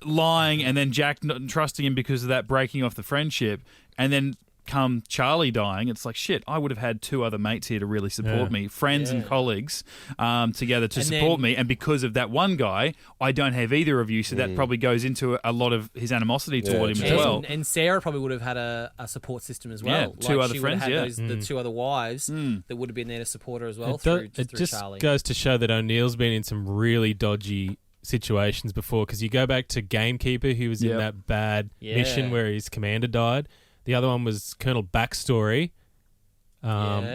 A: lying, and then Jack not trusting him because of that breaking off the friendship, and then come Charlie dying. It's like, shit, I would have had two other mates here to really support me, friends and colleagues together to support me, and because of that one guy, I don't have either of you, so that probably goes into a lot of his animosity toward him as well.
B: And Sarah probably would have had a support system as
A: Yeah,
B: well.
A: two other
B: she would have
A: friends,
B: had the two other wives that would have been there to support her as well
C: It
B: through
C: just
B: Charlie.
C: goes to show that O'Neill's been in some really dodgy situations before, because you go back to Gamekeeper, he was in that bad mission where his commander died. The other one was Colonel Backstory,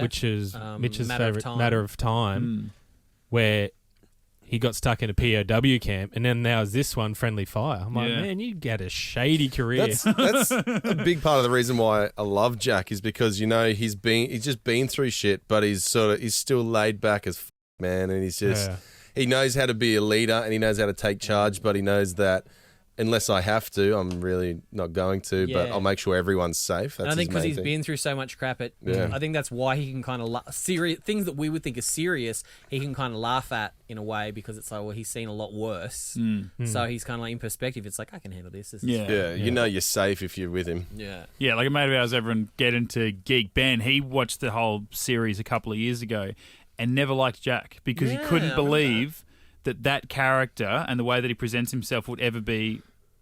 C: which is Mitch's
B: Matter of
C: favorite
B: Time.
C: Matter of Time, where he got stuck in a POW camp, and then now is this one, Friendly Fire. I'm like, man, you get a shady career.
D: That's a big part of the reason why I love Jack is because he's just been through shit, but he's still laid back as man, and he's just he knows how to be a leader and he knows how to take charge, but he knows that unless I have to, I'm really not going to, but I'll make sure everyone's safe. That's
B: I think because he's
D: thing.
B: been through so much crap, I think that's why he can kind of things that we would think are serious, he can kind of laugh at in a way because it's like, well, he's seen a lot worse. So he's kind of like, in perspective, it's like, I can handle this.
D: You know you're safe if you're with him.
A: Yeah, like a mate of ours, everyone Get Into Geek, Ben, he watched the whole series a couple of years ago and never liked Jack because he couldn't believe that character and the way that he presents himself would ever be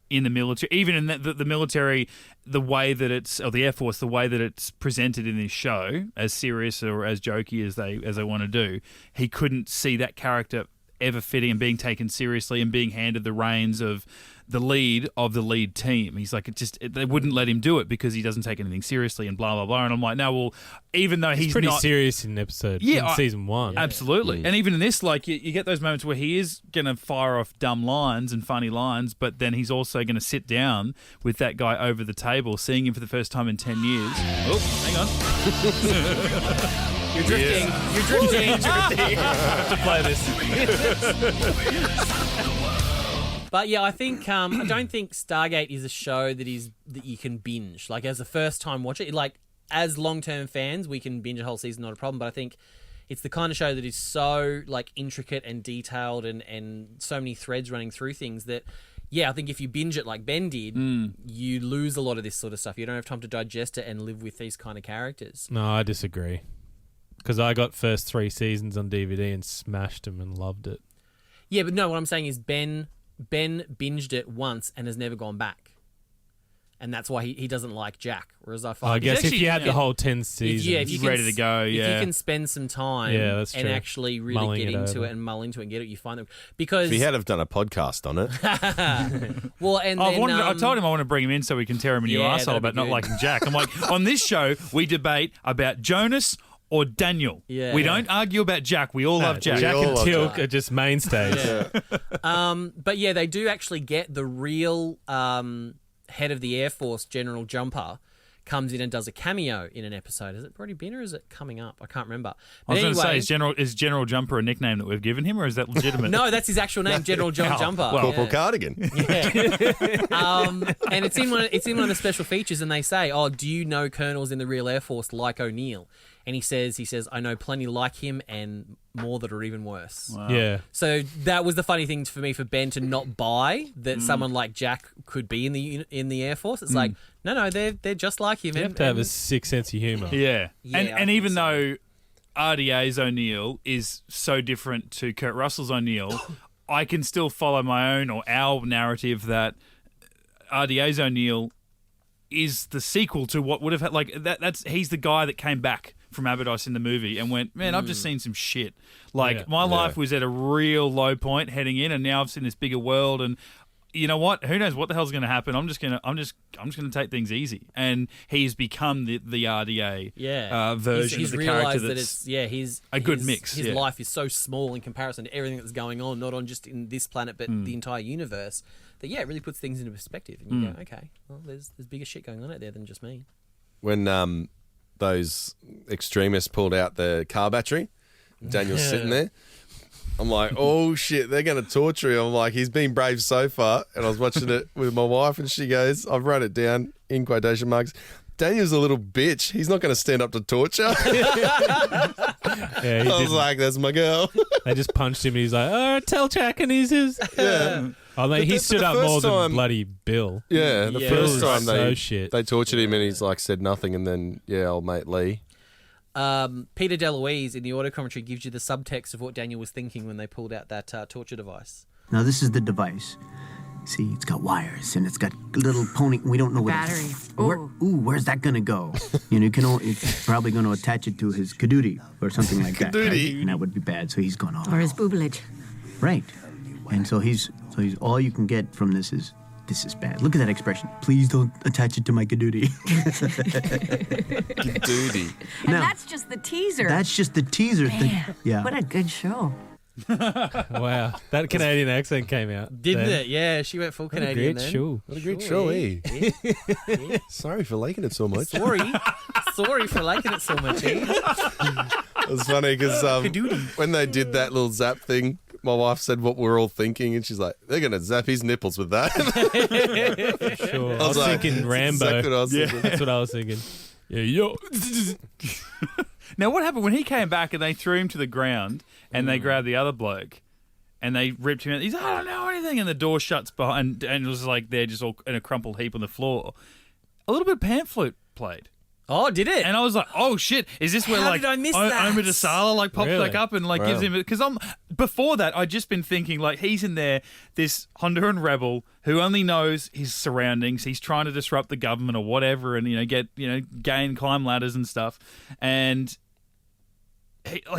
A: in the military, even in the military, the way that it's, or the Air Force, the way that it's presented in this show, as serious or as jokey as they want to do, he couldn't see that character ever fitting and being taken seriously and being handed the reins of the lead team. He's like, they wouldn't let him do it because he doesn't take anything seriously and blah, blah, blah. And I'm like, no, well, even though he's
C: pretty
A: not
C: serious in episode, in season 1.
A: Absolutely. And even in this, like, you get those moments where he is going to fire off dumb lines and funny lines, but then he's also going to sit down with that guy over the table, seeing him for the first time in 10 years. Oh, hang on.
B: You're drifting. You're drifting.
C: To play this.
B: But yeah, I think I don't think Stargate is a show that you can binge. Like as a first time watcher, like as long term fans, we can binge a whole season, not a problem. But I think it's the kind of show that is so like intricate and detailed and so many threads running through things that. Yeah, I think if you binge it like Ben did, you lose a lot of this sort of stuff. You don't have time to digest it and live with these kind of characters.
C: No, I disagree. Because I got first 3 seasons on DVD and smashed them and loved it.
B: Yeah, but no, what I'm saying is Ben binged it once and has never gone back. And that's why he doesn't like Jack. Whereas I find...
C: I guess if you had the whole 10 seasons...
B: If you
A: ready to go,
B: If you can spend some time
C: that's
B: and
C: true.
B: actually really get into it and mull into it and get it, you find them... Because...
D: If he had have done a podcast on it.
B: Well, and
A: I
B: then...
A: told him I want to bring him in so we can tear him a new arsehole about not liking Jack. I'm like, on this show, we debate about Jonas or Daniel.
B: Yeah.
A: We don't argue about Jack. We all love Jack.
C: Jack and Tilk are just mainstays.
B: But yeah, they do actually get the real head of the Air Force, General Jumper, comes in and does a cameo in an episode. Has it already been or is it coming up? I can't remember.
A: But I was going to say, is General Jumper a nickname that we've given him or is that legitimate?
B: No, that's his actual name, General John Jumper.
D: Well, Corporal Cardigan.
B: And it's in one of the special features and they say, oh, do you know colonels in the real Air Force like O'Neill? And he says, I know plenty like him and more that are even worse.
A: Wow.
C: Yeah.
B: So that was the funny thing for me, for Ben to not buy that someone like Jack could be in the Air Force. It's like, no, they're just like him.
C: You have to have a sick sense of humour.
A: Yeah.
B: Yeah,
A: and even though RDA's O'Neill is so different to Kurt Russell's O'Neill, I can still follow my own or our narrative that RDA's O'Neill is the sequel to what would have had, like he's the guy that came back from Abydos in the movie and went, man, I've just seen some shit. Like my life was at a real low point heading in, and now I've seen this bigger world, and you know what? Who knows what the hell's going to happen? I'm just gonna take things easy, and he's become the RDA version of the character that's a good mix.
B: His life is so small in comparison to everything that's going on, not on just in this planet, but the entire universe. That it really puts things into perspective, and you go, okay, well, there's bigger shit going on out there than just me.
D: When those extremists pulled out the car battery, Daniel's sitting there. I'm like, oh shit, they're going to torture him. I'm like, he's been brave so far. And I was watching it with my wife, and she goes, I've wrote it down in quotation marks, Daniel's a little bitch. He's not going to stand up to torture. I was like, that's my girl.
C: They just punched him and he's like, oh, tell Jack and he's his.
D: Yeah.
C: Oh, mate, he stood up more than bloody Bill.
D: Yeah, the first time
C: they
D: tortured him and he's like said nothing, and then, old mate Lee.
B: Peter DeLuise in the audio commentary gives you the subtext of what Daniel was thinking when they pulled out that torture device.
E: Now, this is the device. See, it's got wires and it's got little pony. We don't know what
G: battery.
E: Where's that gonna go? It's probably going to attach it to his kadootie or something like that. Right? And that would be bad. So he's going off.
G: Or his boobage.
E: Right. And so he's all you can get from this is bad. Look at that expression. Please don't attach it to my kadootie.
D: Kadootie.
G: And that's just the teaser.
E: That's just the teaser.
G: Man, what a good show.
C: Wow, that Canadian accent came out.
B: Didn't
C: then.
B: it? Yeah, she went full
C: What a
B: Canadian
C: great
B: then.
C: show.
D: What a great show, eh?
B: Yeah.
D: Sorry for liking it so much.
B: Sorry for liking it so much, eh?
D: It was funny because when they did that little zap thing, my wife said what we're all thinking, and she's like, "They're going to zap his nipples with that."
C: Sure.
D: I was like,
C: thinking Rambo.
D: exactly what I was thinking.
C: That's what I was thinking. Yeah, yo.
A: Now, what happened when he came back and they threw him to the ground and they grabbed the other bloke and they ripped him out? He's like, I don't know anything. And the door shuts behind and it was like they're just all in a crumpled heap on the floor. A little bit of pan flute played.
B: Oh, did it?
A: And I was like, oh, shit. Is this where
B: How
A: like
B: did I miss that?
A: Omar Desala like pops
C: Really?
A: back up and like gives him... Because before that, I'd just been thinking like he's in there, this Honduran rebel who only knows his surroundings. He's trying to disrupt the government or whatever and, gain climb ladders and stuff. And...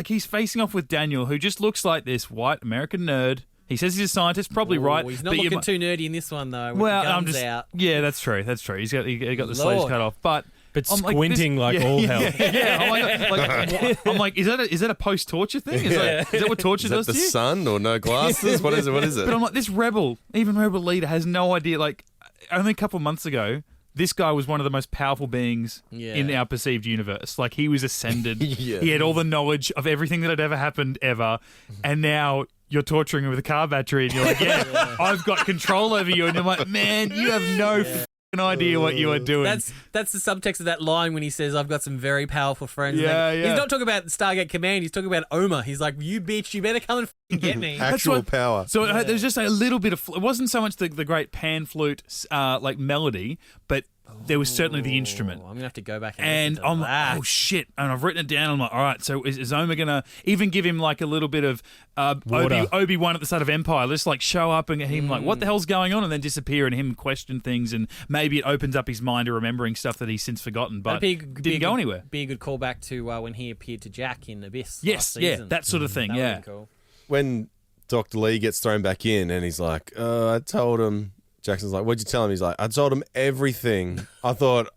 A: he's facing off with Daniel, who just looks like this white American nerd. He says he's a scientist, probably right.
B: He's not looking too nerdy in this one, though. With
A: Well,
B: the guns
A: I'm just
B: out.
A: yeah, that's true. That's true. He got the sleeves cut off, but I'm like,
C: squinting like all hell.
A: Yeah, I'm like, is that a post-torture thing? Is that what torture
D: Is that
A: does
D: the
A: to you?
D: sun or no glasses? What is it? What is it?
A: But I'm like, this rebel leader has no idea. Like, only a couple of months ago, this guy was one of the most powerful beings in our perceived universe. Like, he was ascended. He had all the knowledge of everything that had ever happened ever. And now you're torturing him with a car battery and you're like, I've got control over you. And you're like, man, you have no f***ing idea what you are doing.
B: That's the subtext of that line when he says, I've got some very powerful friends.
A: Yeah,
B: He's not talking about Stargate Command. He's talking about Omar. He's like, you bitch, you better come and f***ing get me.
D: Actual power.
A: So there's just a little bit of... It wasn't so much the great pan flute like melody, but there was certainly the instrument.
B: I'm going to have to go back
A: And
B: listen to
A: I'm
B: that.
A: like, oh shit. And I've written it down. I'm like, all right, so is Omar going to even give him like a little bit of Obi-Wan at the start of Empire? Let's like show up and him like, what the hell's going on? And then disappear and him question things. And maybe it opens up his mind to remembering stuff that he's since forgotten, but didn't go anywhere.
B: Be a good callback to when he appeared to Jack in Abyss.
A: Yes,
B: last season.
A: that sort of thing,
B: That
A: yeah.
B: would've been cool.
D: When Dr. Lee gets thrown back in and he's like, I told him... Jackson's like, what'd you tell him? He's like, I told him everything. I thought,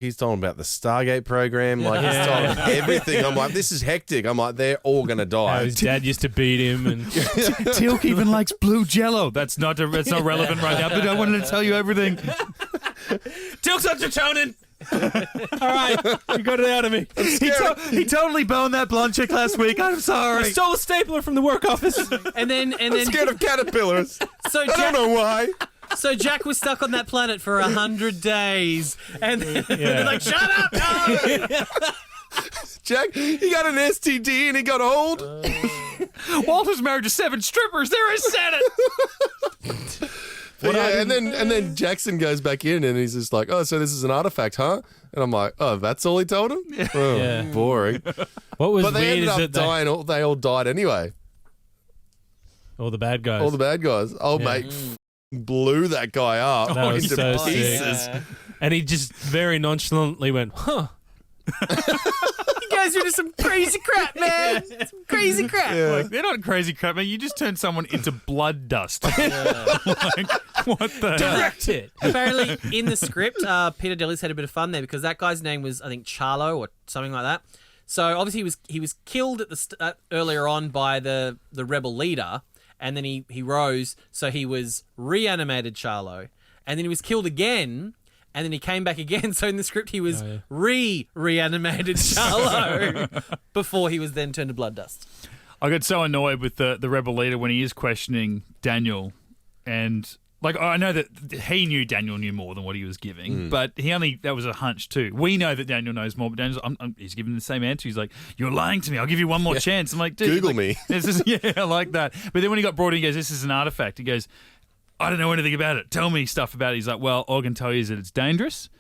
D: he's told him about the Stargate program. Like, he's told him everything. I'm like, this is hectic. I'm like, they're all going to die.
C: His dad used to beat him. And
A: Teal'c even likes blue jello. That's not relevant right now, but I wanted to tell you everything.
C: Teal'c's on serotonin. All right, you got it out of me.
A: He totally boned that blonde chick last week. I'm sorry.
C: I stole a stapler from the work office.
B: And then
D: Scared of caterpillars.
B: so
D: I don't know why.
B: So Jack was stuck on that planet for 100 days, and they're like, "Shut up!" No!
D: Jack, he got an STD and he got old.
A: Walter's married to 7 strippers. There, I said it.
D: And then Jackson goes back in and he's just like, so this is an artifact, huh? And I'm like, that's all he told him? Oh,
C: Yeah.
D: boring.
C: What was
D: But they
C: weird
D: ended
C: is
D: up
C: that
D: dying. They all died anyway.
C: all the bad guys.
D: All the bad guys. Old mate blew that guy up
C: That was
D: into
C: so
D: pieces.
C: sick. And he just very nonchalantly went, huh.
B: You guys are into some crazy crap, man. Some crazy crap.
A: Like, they're not crazy crap, man. You just turn someone into blood dust. Like, what the hell?
C: Direct it.
B: Apparently, in the script, Peter Dellis had a bit of fun there because that guy's name was, I think, Charlo or something like that. So obviously he was killed at the earlier on by the rebel leader, and then he rose, so he was reanimated Charlo, and then he was killed again. And then he came back again. So in the script, he was reanimated Charlo before he was then turned to blood dust.
A: I got so annoyed with the rebel leader when he is questioning Daniel. And, like, I know that he knew Daniel knew more than what he was giving, but that was a hunch too. We know that Daniel knows more, but Daniel's, he's giving the same answer. He's like, you're lying to me. I'll give you one more chance. I'm like, dude.
D: Google
A: like,
D: me.
A: This is, I like that. But then when he got brought in, he goes, this is an artifact. He goes, I don't know anything about it. Tell me stuff about it. He's like, well, all I can tell you is that it's dangerous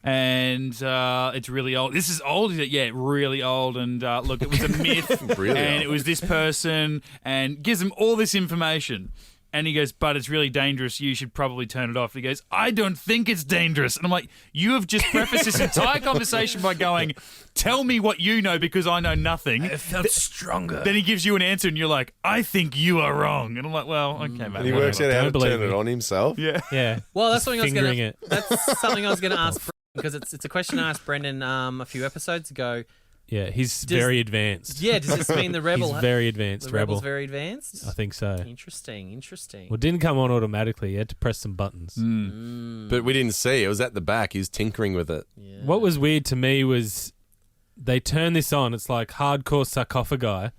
A: and it's really old. This is old? He's like, yeah, really old. And look, it was a myth
D: Really
A: and
D: old.
A: it was this person and gives him all this information. And he goes, but it's really dangerous. You should probably turn it off. He goes, I don't think it's dangerous. And I'm like, you have just prefaced this entire conversation by going, tell me what you know because I know nothing.
C: I felt stronger.
A: Then he gives you an answer and you're like, I think you are wrong. And I'm like, well, okay, mate.
D: And he works out how to
C: Don't believe
D: turn it
C: me.
D: on himself.
A: Yeah.
C: Yeah.
B: Well, that's
C: Just
B: something I was
C: fingering
B: going
C: it.
B: That's something I was going to ask Brendan, because it's a question I asked Brendan a few episodes ago.
C: Yeah, he's very advanced.
B: Yeah, does this mean the rebel?
C: He's very advanced.
B: The
C: rebel.
B: rebel's very advanced.
C: I think so.
B: Interesting.
C: Well, it didn't come on automatically. You had to press some buttons.
D: But we didn't see. It was at the back. He was tinkering with it.
B: Yeah.
C: What was weird to me was they turn this on. It's like hardcore sarcophagi.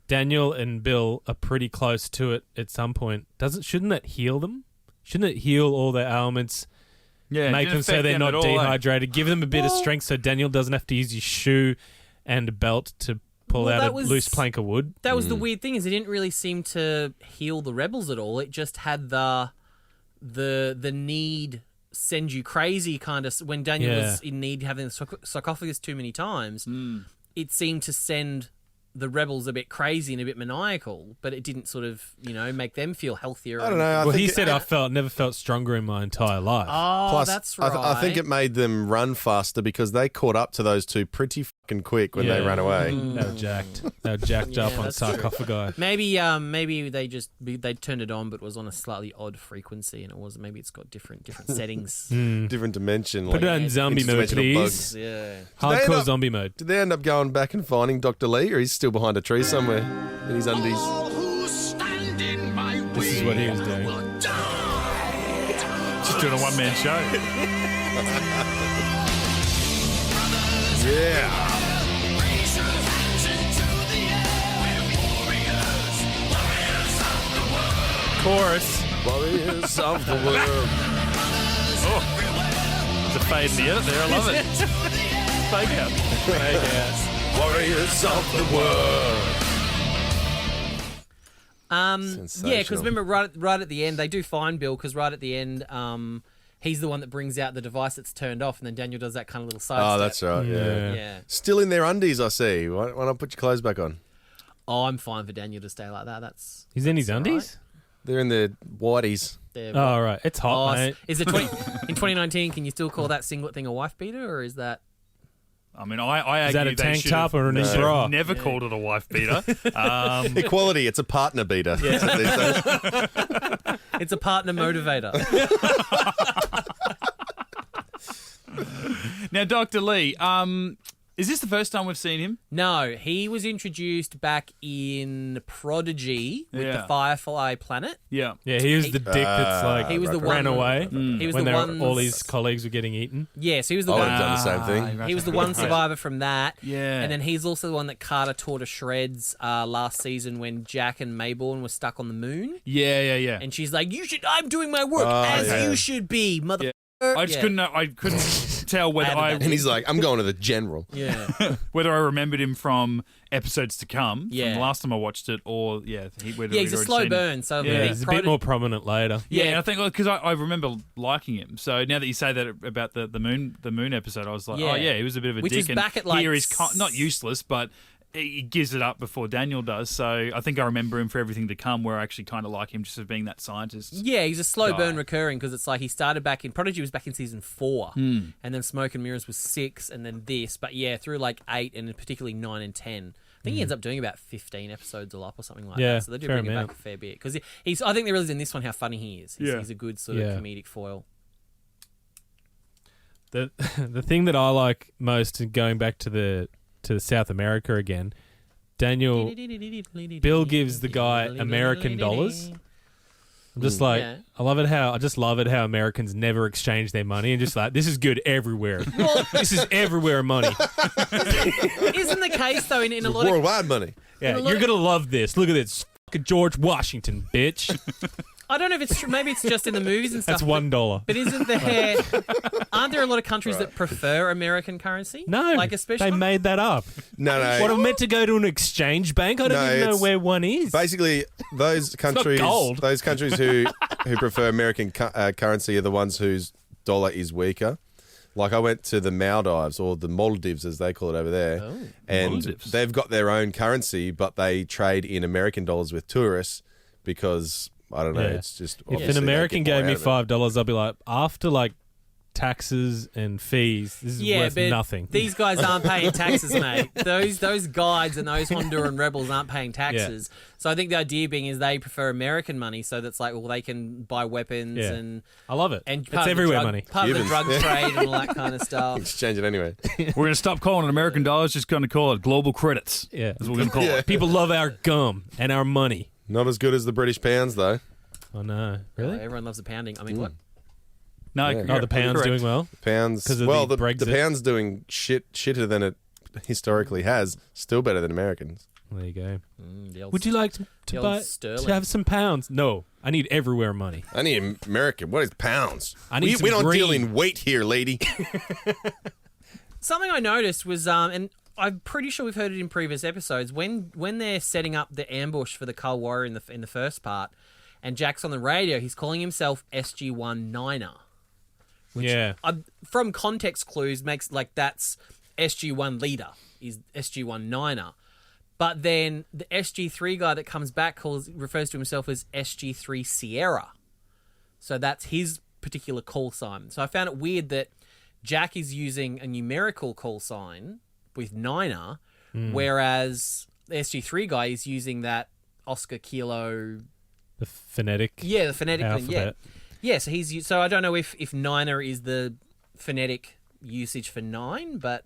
C: Daniel and Bill are pretty close to it at some point. Shouldn't that heal them? Shouldn't it heal all their ailments?
A: Yeah,
C: make them so they're not dehydrated. Give them a bit of strength so Daniel doesn't have to use his shoe and a belt to pull out a loose plank of wood.
B: That was the weird thing, is it didn't really seem to heal the rebels at all. It just had the need send you crazy kind of when Daniel was in need having the sarcophagus too many times. It seemed to send the rebels a bit crazy and a bit maniacal, but it didn't sort of, make them feel healthier.
D: I don't know.
C: Well, he said I never felt stronger in my entire life.
B: Oh,
D: Plus,
B: that's right.
D: I think it made them run faster because they caught up to those two pretty fucking quick when they ran away.
C: They were jacked. They were jacked up on sarcophagi.
B: Maybe they turned it on, but it was on a slightly odd frequency, and maybe it's got different settings.
D: Different dimension.
C: Put it on zombie mode, please.
B: Yeah.
C: Hardcore zombie mode.
D: Did they end up going back and finding Dr. Lee, or he's still behind a tree somewhere in his undies?
C: This is what he was doing.
A: Just doing a one-man show.
D: Yeah.
A: Chorus.
D: Warriors of the world.
A: There's a fade in the edit there. I love it. Fake out.
D: Warriors of the world.
B: Yeah, because remember, right at the end, they do find Bill, because right at the end, he's the one that brings out the device that's turned off, and then Daniel does that kind of little side
D: Oh,
B: step.
D: that's right, yeah.
B: Yeah.
D: Still in their undies, I see. Why not put your clothes back on?
B: Oh, I'm fine for Daniel to stay like that.
C: He's in his
B: that's
C: undies?
D: They're in their whiteys.
C: Oh, right. It's hot, mate.
B: Is it in 2019, can you still call that singlet thing a wife beater, or is that...
A: I mean, I
C: is that a tank top or an bra?
A: Never called it a wife beater.
D: Equality, it's a partner beater.
B: Yeah. It's a partner motivator.
A: Now, Dr. Lee, is this the first time we've seen him?
B: No, he was introduced back in Prodigy with the Firefly planet.
A: Yeah.
C: Yeah, he was the dick that's like
B: he was the
C: ran
B: one,
C: away
B: he was
C: when
B: the
C: all his colleagues were getting eaten.
B: Yes, he was the
D: I would
B: one.
D: have done the same thing.
B: He was the one survivor from that.
A: Yeah.
B: And then he's also the one that Carter tore to shreds last season when Jack and Mayborn were stuck on the moon.
A: Yeah.
B: And she's like, I'm doing my work as you should be, mother.
A: Yeah. I just couldn't tell whether
D: And he's like, I'm going to the general.
B: Yeah.
A: whether I remembered him from episodes to come, from
B: Yeah.
A: the last time I watched it, or whether
B: he's a slow burn. So
A: Yeah.
C: He's a bit more prominent later.
A: Yeah, and I think because I remember liking him. So now that you say that about the moon episode, I was like,
B: Yeah.
A: oh yeah, he was a bit of a
B: Which
A: dick.
B: is
A: and
B: back at, like,
A: here he's not useless, but he gives it up before Daniel does. So I think I remember him for everything to come, where I actually kind of like him just as being that scientist.
B: Yeah, he's a slow
A: guy.
B: burn recurring, because it's like he started back in Prodigy was back in season 4, and then Smoke and Mirrors was 6, and then this. But yeah, through like 8 and particularly 9 and 10, I think he ends up doing about 15 episodes a lot or something like that. So they do bring him back a fair bit, because he's. I think they realized in this one how funny he is. He's a good sort of comedic foil.
C: The thing that I like most, going back to the South America again, Bill gives the guy American dollars. I'm just like, I just love it how Americans never exchange their money, and just like, this is good everywhere. This is everywhere money.
B: Isn't the case though in a lot of
D: Worldwide money.
C: Yeah, you're gonna love this. Look at this, fucking George Washington, bitch.
B: I don't know if it's true. Maybe it's just in the movies and stuff.
C: That's $1.
B: But aren't there a lot of countries that prefer American currency?
C: No,
B: like especially
C: they made that up.
D: No.
C: What, I'm meant to go to an exchange bank? I don't even know where one is.
D: Basically, those countries,
C: gold.
D: those countries who prefer American currency are the ones whose dollar is weaker. Like I went to the Maldives, or the Maldives as they call it over there, and
A: Maldives.
D: they've got their own currency, but they trade in American dollars with tourists because I don't know.
C: Yeah.
D: It's just
C: If an American gave me $5, I'd be like, after like taxes and fees. This is
B: Yeah,
C: worth
B: but
C: nothing.
B: these guys aren't paying taxes, mate. Those guides and those Honduran rebels aren't paying taxes. So I think the idea being is they prefer American money, so that's like, well, they can buy weapons and
C: I love it.
B: and
C: It's
B: part of the
C: everywhere
B: drug-
C: money.
B: part of the
D: Cubans.
B: drug trade and all that kind of stuff.
D: Exchange it anyway.
A: We're going to stop calling it American dollars, just going to call it global credits.
C: Yeah.
A: That's what we're going to call it.
C: People love our gum and our money.
D: Not as good as the British pounds, though.
C: Oh, no. Really?
B: Everyone loves a pounding. I mean, what?
A: No,
D: Yeah.
C: Oh, the pound's
A: correct.
C: doing well?
D: Pounds.
C: 'Cause of
D: Well,
C: the
D: the
C: Brexit.
D: pound's doing shitter than it historically has. Still better than Americans.
C: There you go.
B: The old
C: Would you like to
B: the old
C: buy
B: sterling.
C: to have some pounds? No, I need everywhere money.
D: I need American. What is pounds?
C: I need some
D: we don't deal
C: green.
D: in weight here, lady.
B: Something I noticed was, and I'm pretty sure we've heard it in previous episodes, when they're setting up the ambush for the Cull Warrior in the first part, and Jack's on the radio, he's calling himself SG-1 Niner.
C: Yeah.
B: From context clues, makes like that's SG-1 leader is SG-1 Niner. But then the SG3 guy that comes back refers to himself as SG3 Sierra. So that's his particular call sign. So I found it weird that Jack is using a numerical call sign with Niner, whereas the SG3 guy is using that Oscar Kilo.
C: The phonetic
B: Yeah, the phonetic thing.
C: alphabet.
B: Yeah. So I don't know if Niner is the phonetic usage for 9, but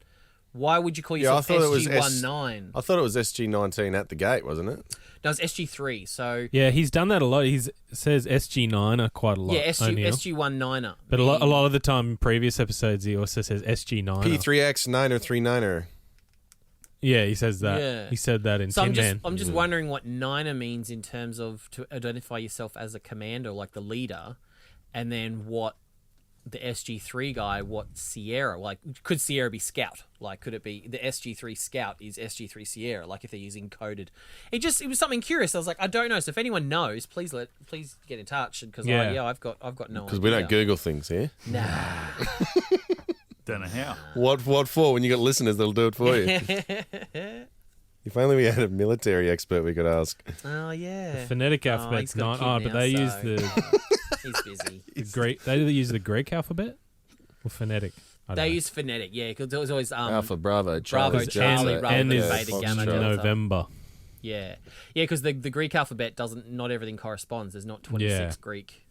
B: why would you call
D: Yeah, I
B: yourself
D: thought it was
B: SG-19?
D: I thought it was SG-19 at the gate, wasn't it?
B: No, it's SG3. So
C: Yeah, he's done that a lot. He says SG9 quite a lot.
B: yeah,
C: O'Neill.
B: SG-1 Niner.
C: But a lot of the time in previous episodes, he also says SG9.
D: P3X 939er.
C: Yeah, he says that.
B: Yeah.
C: He said that in
B: So
C: Tin Man.
B: I'm just wondering what Niner means in terms of to identify yourself as a commander, like the leader, and then what the SG3 guy, what Sierra, like could Sierra be Scout? Like could it be the SG3 Scout is SG3 Sierra? Like if they're using coded, it was something curious. I was like, I don't know. So if anyone knows, please get in touch because I've got no idea.
D: Because we don't Google things here.
B: Nah.
A: Don't know how.
D: What for? When you got listeners, they'll do it for you. If only we had a military expert we could ask.
B: Oh yeah.
C: Phonetic alphabet's
B: he's got a
C: not.
B: kid
C: But
B: now,
C: they
B: so-
C: use the
B: He's busy.
C: Greek. They use the Greek alphabet or phonetic. I don't
B: They
C: know.
B: use phonetic, yeah, because there was always
D: Alpha, Bravo, Charlie,
B: Charlie,
D: Delta,
B: rather
C: N
B: than
C: is
B: Beta, Gamma,
C: in
B: Delta.
C: November.
B: Yeah, because the Greek alphabet doesn't. Not everything corresponds. There's not 26
C: Yeah.
B: Greek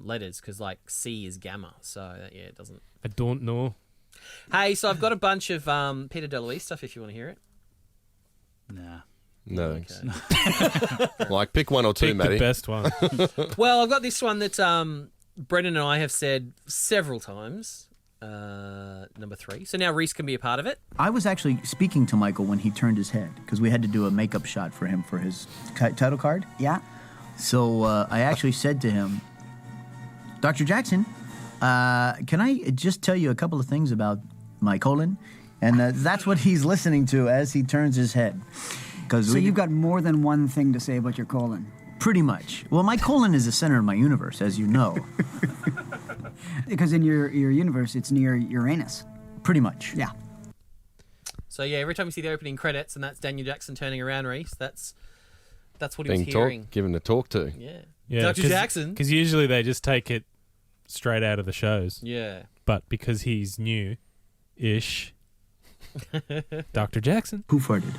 B: letters because like C is Gamma, so it doesn't.
C: I don't know.
B: Hey, so I've got a bunch of Peter DeLuise stuff. If you want to hear it.
A: Nah.
D: No, thanks. Like, pick one or two,
C: Pick
D: Matty.
C: the best one.
B: Well, I've got this one that Brendan and I have said several times. Number 3. So now Rhys can be a part of it.
K: I was actually speaking to Michael when he turned his head because we had to do a makeup shot for him for his title card.
L: Yeah.
K: So I actually said to him, Dr. Jackson, can I just tell you a couple of things about my colon? And that's what he's listening to as he turns his head.
L: So you've got more than one thing to say about your colon.
K: Pretty much. Well, my colon is the center of my universe, as you know.
L: Because in your universe, it's near Uranus.
K: Pretty much.
L: Yeah.
B: So yeah, every time you see the opening credits and that's Daniel Jackson turning around, Rhys, that's what he
D: Being
B: was hearing.
D: given to talk to.
B: Yeah. Dr. Jackson.
C: Because usually they just take it straight out of the shows.
B: Yeah.
C: But because he's new-ish, Dr. Jackson.
K: Who farted?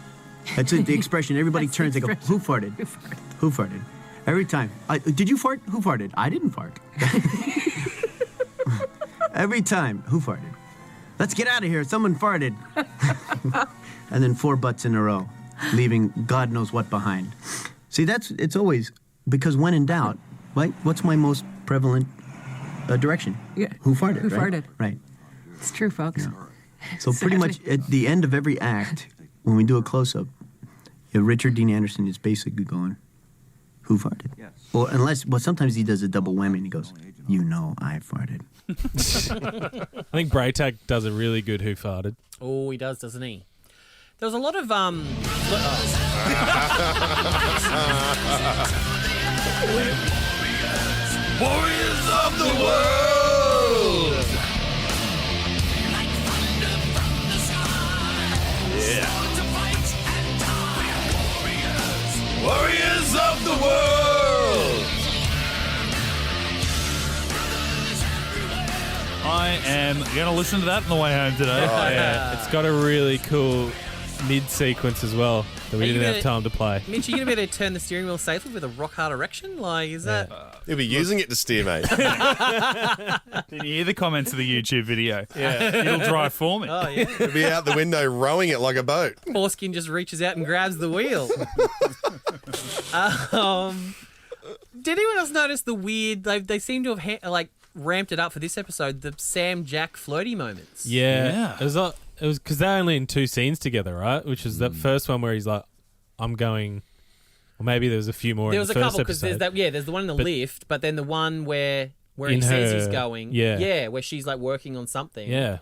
K: That's the expression. Everybody turns and go, who farted? Who farted? Every time. Did you fart? Who farted? I didn't fart. Every time. Who farted? Let's get out of here. Someone farted. And then 4 butts in a row, leaving God knows what behind. See, it's always, because when in doubt, right? What's my most prevalent direction?
G: Yeah.
K: Who farted?
G: Who
K: right?
G: farted?
K: Right.
G: It's true, folks.
K: So pretty much at the end of every act, when we do a close-up, Richard Dean Anderson is basically going, who farted? Yes. Well, sometimes he does a double whammy and he goes, you know I farted.
C: I think Braytag does a really good Who Farted.
B: Oh, he does, doesn't he? There was a lot of
H: Warriors of the world! Yeah. Warriors of the world!
A: I am going to listen to that on the way home today.
C: Oh, yeah. It's got a really cool mid-sequence as well that we didn't have time to play.
B: Mitch, are you going to be able to turn the steering wheel safely with a rock-hard erection? Like, is that...
D: You'll be using it to steer, mate.
A: Did you hear the comments of the YouTube video?
C: Yeah.
A: It'll drive for me.
B: Oh, yeah.
D: You'll be out the window rowing it like a boat.
B: Foreskin just reaches out and grabs the wheel. Did anyone else notice the weird... They seem to have ramped it up for this episode, the Sam-Jack flirty moments.
C: Yeah. It was because they're only in 2 scenes together, right? Which is that first one where he's like, I'm going... Or maybe there was a few more
B: There
C: in
B: was
C: the
B: a
C: first
B: couple, because
C: episode.
B: there's the one in the lift, but then the one where he
C: In
B: says he's
C: her-
B: going.
C: yeah.
B: where she's like working on something.
C: Yeah.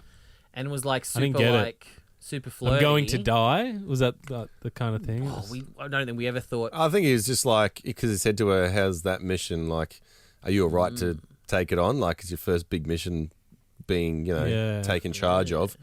B: And was like
C: I didn't
B: super
C: get it.
B: like super flirty.
C: I'm going to die? Was that the kind of thing?
B: I don't think we ever thought.
D: I think he was just like, because he said to her, how's that mission? Like, are you all right to take it on? Like, it's your first big mission being, taken charge of.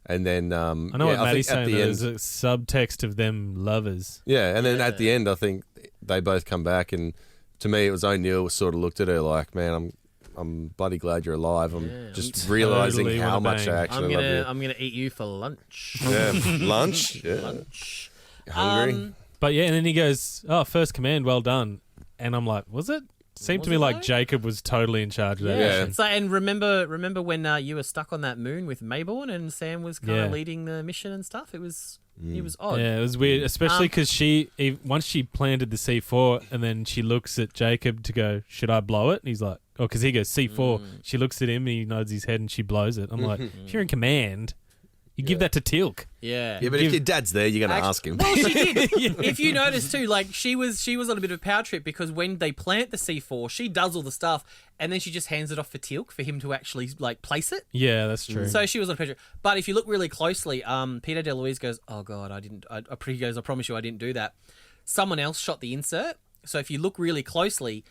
D: And then,
C: I know what Maddie's saying, there's a subtext of them lovers.
D: Yeah, and then at the end, I think they both come back, and to me, it was O'Neill sort of looked at her like, man, I'm bloody glad you're alive. I'm just realising
C: totally
D: how
C: wanna
D: much
C: bang.
D: I actually love you.
B: I'm gonna eat you for lunch.
D: Yeah, lunch. Yeah,
B: lunch.
D: Hungry.
C: But yeah, and then he goes, "Oh, first command, well done." And I'm like, "Was it?" Seemed to me like Jacob was totally in charge of that mission.
B: So, and remember when you were stuck on that moon with Mayborn and Sam was kind of leading the mission and stuff? It was odd.
C: Yeah, it was weird, especially because once she planted the C4 and then she looks at Jacob to go, "Should I blow it?" And he's like, "Oh," because he goes C4. She looks at him and he nods his head and she blows it. I'm like, if you're in command, you give that to Teal'c.
B: Yeah.
D: Yeah, but if your dad's there, you're going to ask him.
B: Well, she did. If you notice too, like she was on a bit of a power trip because when they plant the C4, she does all the stuff and then she just hands it off for Teal'c for him to actually like place it.
C: Yeah, that's true.
B: So she was on a power trip. But if you look really closely, Peter DeLuise goes, "Oh God, he goes, I promise you, I didn't do that. Someone else shot the insert." So if you look really closely,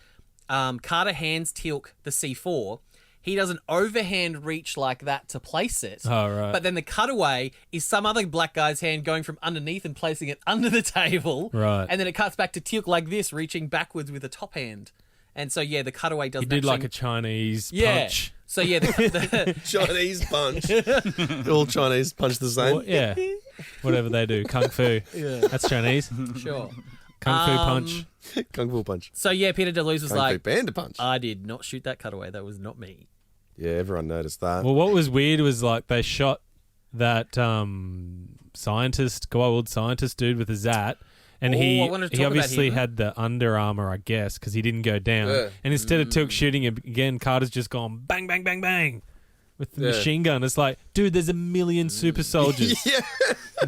B: Carter hands Teal'c the C4. He does an overhand reach like that to place it.
C: Oh, right.
B: But then the cutaway is some other black guy's hand going from underneath and placing it under the table.
C: Right.
B: And then it cuts back to Teal'c like this, reaching backwards with a top hand. And so, the cutaway doesn't
C: He did
B: actually...
C: like a Chinese punch.
B: So, the
D: Chinese punch. All Chinese punch the same.
C: Well, yeah. Whatever they do. Kung Fu.
B: Yeah.
C: That's Chinese.
B: Sure.
C: Kung Fu punch.
D: Kung Fu punch.
B: So, Peter DeLuise was
D: Kung
B: like...
D: Fu panda punch.
B: I did not shoot that cutaway. That was not me.
D: Yeah, everyone noticed that.
C: Well, what was weird was like they shot that Goa'uld scientist dude with a Zat, and he obviously had the under armor, I guess, because he didn't go down.
D: Yeah.
C: And instead of Teal'c shooting him again, Carter's just gone bang, bang, bang, bang with the machine gun. It's like, dude, there's a million super soldiers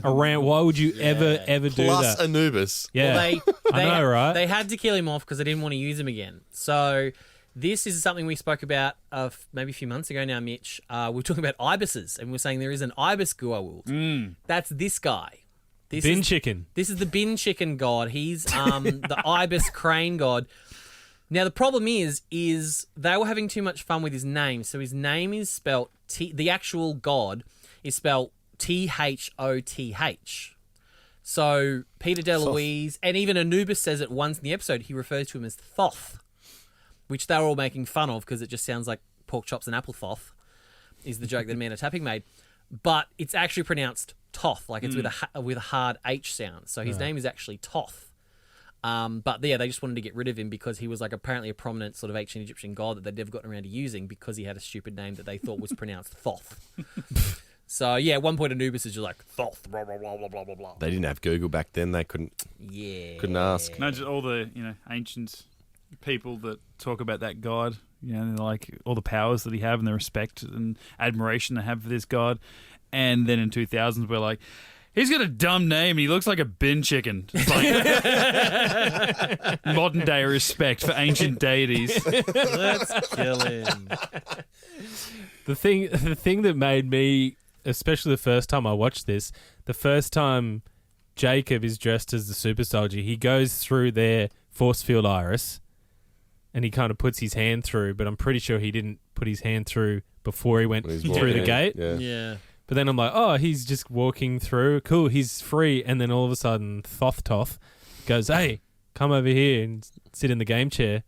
C: around. Why would you ever do
D: Plus
C: that?
D: Anubis.
C: Yeah,
B: Well,
C: I know, right?
B: They had to kill him off because they didn't want to use him again. So this is something we spoke about maybe a few months ago now, Mitch. We were talking about ibises, and we were saying there is an ibis Goa'uld. That's this guy.
C: Bin chicken.
B: This is the bin chicken god. He's the ibis crane god. Now, the problem is they were having too much fun with his name. So his name is spelt the actual god is spelt Thoth. So Peter DeLuise and even Anubis says it once in the episode. He refers to him as Thoth, which they were all making fun of because it just sounds like pork chops and apple thoth is the joke that Amanda Tapping made. But it's actually pronounced Toth, like it's with a hard H sound. So his name is actually Toth. But yeah, they just wanted to get rid of him because he was like apparently a prominent sort of ancient Egyptian god that they'd never gotten around to using because he had a stupid name that they thought was pronounced Thoth. So yeah, at one point Anubis is just like Thoth, blah blah blah blah blah blah blah.
D: They didn't have Google back then. They couldn't ask.
A: No, just all the ancient people that talk about that god. Like all the powers that he have and the respect and admiration they have for this god. And then in 2000s, we're like, he's got a dumb name and he looks like a bin chicken. It's like modern day respect for ancient deities.
B: Let's kill him.
C: The thing that made me, especially the first time I watched this, the first time Jacob is dressed as the super soldier, he goes through their force field iris and he kind of puts his hand through, but I'm pretty sure he didn't put his hand through before he went through the gate.
B: Yeah.
C: But then I'm like, oh, he's just walking through. Cool, he's free. And then all of a sudden, Thoth goes, hey, come over here and sit in the game chair.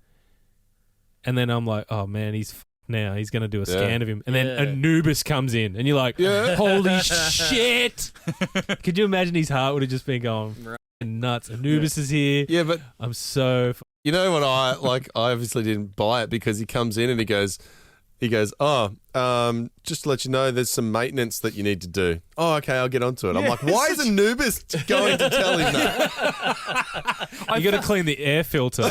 C: And then I'm like, oh, man, he's now. He's going to do a scan of him. And then Anubis comes in, and you're like, holy shit. Could you imagine his heart would have just been going nuts? Anubis is here.
D: Yeah, but
C: I'm so...
D: You know what I obviously didn't buy it because he comes in and he goes, just to let you know, there's some maintenance that you need to do. Oh, okay, I'll get onto it. I'm like, why is Anubis going to tell him that?
C: You got to clean the air filter.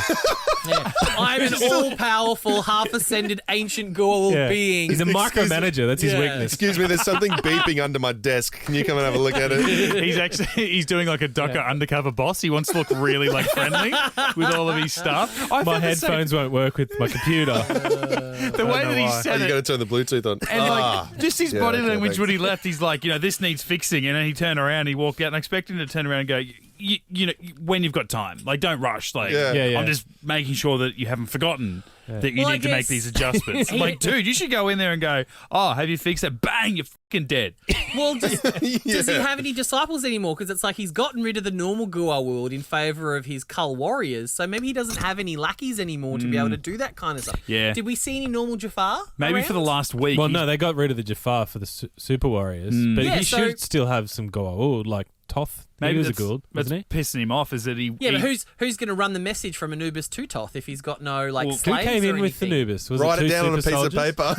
B: I'm an all-powerful, half-ascended ancient Goa'uld being.
C: He's a micromanager. That's his weakness.
D: Excuse me, there's something beeping under my desk. Can you come and have a look at it?
A: He's doing like a Docker undercover boss. He wants to look really like friendly with all of his stuff.
C: My headphones won't work with my computer.
A: The way that he said
D: you got to turn the Bluetooth on.
A: And just his body language when he left, he's like, this needs fixing. And then he turned around, he walked out, and I expected him to turn around and go, you know, when you've got time, like, don't rush. Like, I'm just making sure that you haven't forgotten that you need to make these adjustments. I'm like, dude, you should go in there and go, oh, have you fixed it? Bang, you're fucking dead.
B: Well, does he have any disciples anymore? Because it's like he's gotten rid of the normal Goa'uld in favour of his Cull Warriors, so maybe he doesn't have any lackeys anymore to be able to do that kind of stuff.
A: Yeah.
B: Did we see any normal Jafar
A: Maybe
B: around?
A: for the last week.
C: Well, no, they got rid of the Jafar for the Super Warriors, but he should still have some Goa'uld, like Toth.
A: Maybe
C: he was a
A: that's
C: Goa'uld, wasn't he?
A: pissing him off is that he...
B: Yeah, but who's going to run the message from Anubis to Toth if he's got no, like,
C: Who
B: slaves
C: came in
B: or
C: with
B: anything?
C: Anubis? Was
D: Write
C: it
D: it
C: two
D: down on a
C: super
D: piece
C: soldiers?
D: of paper.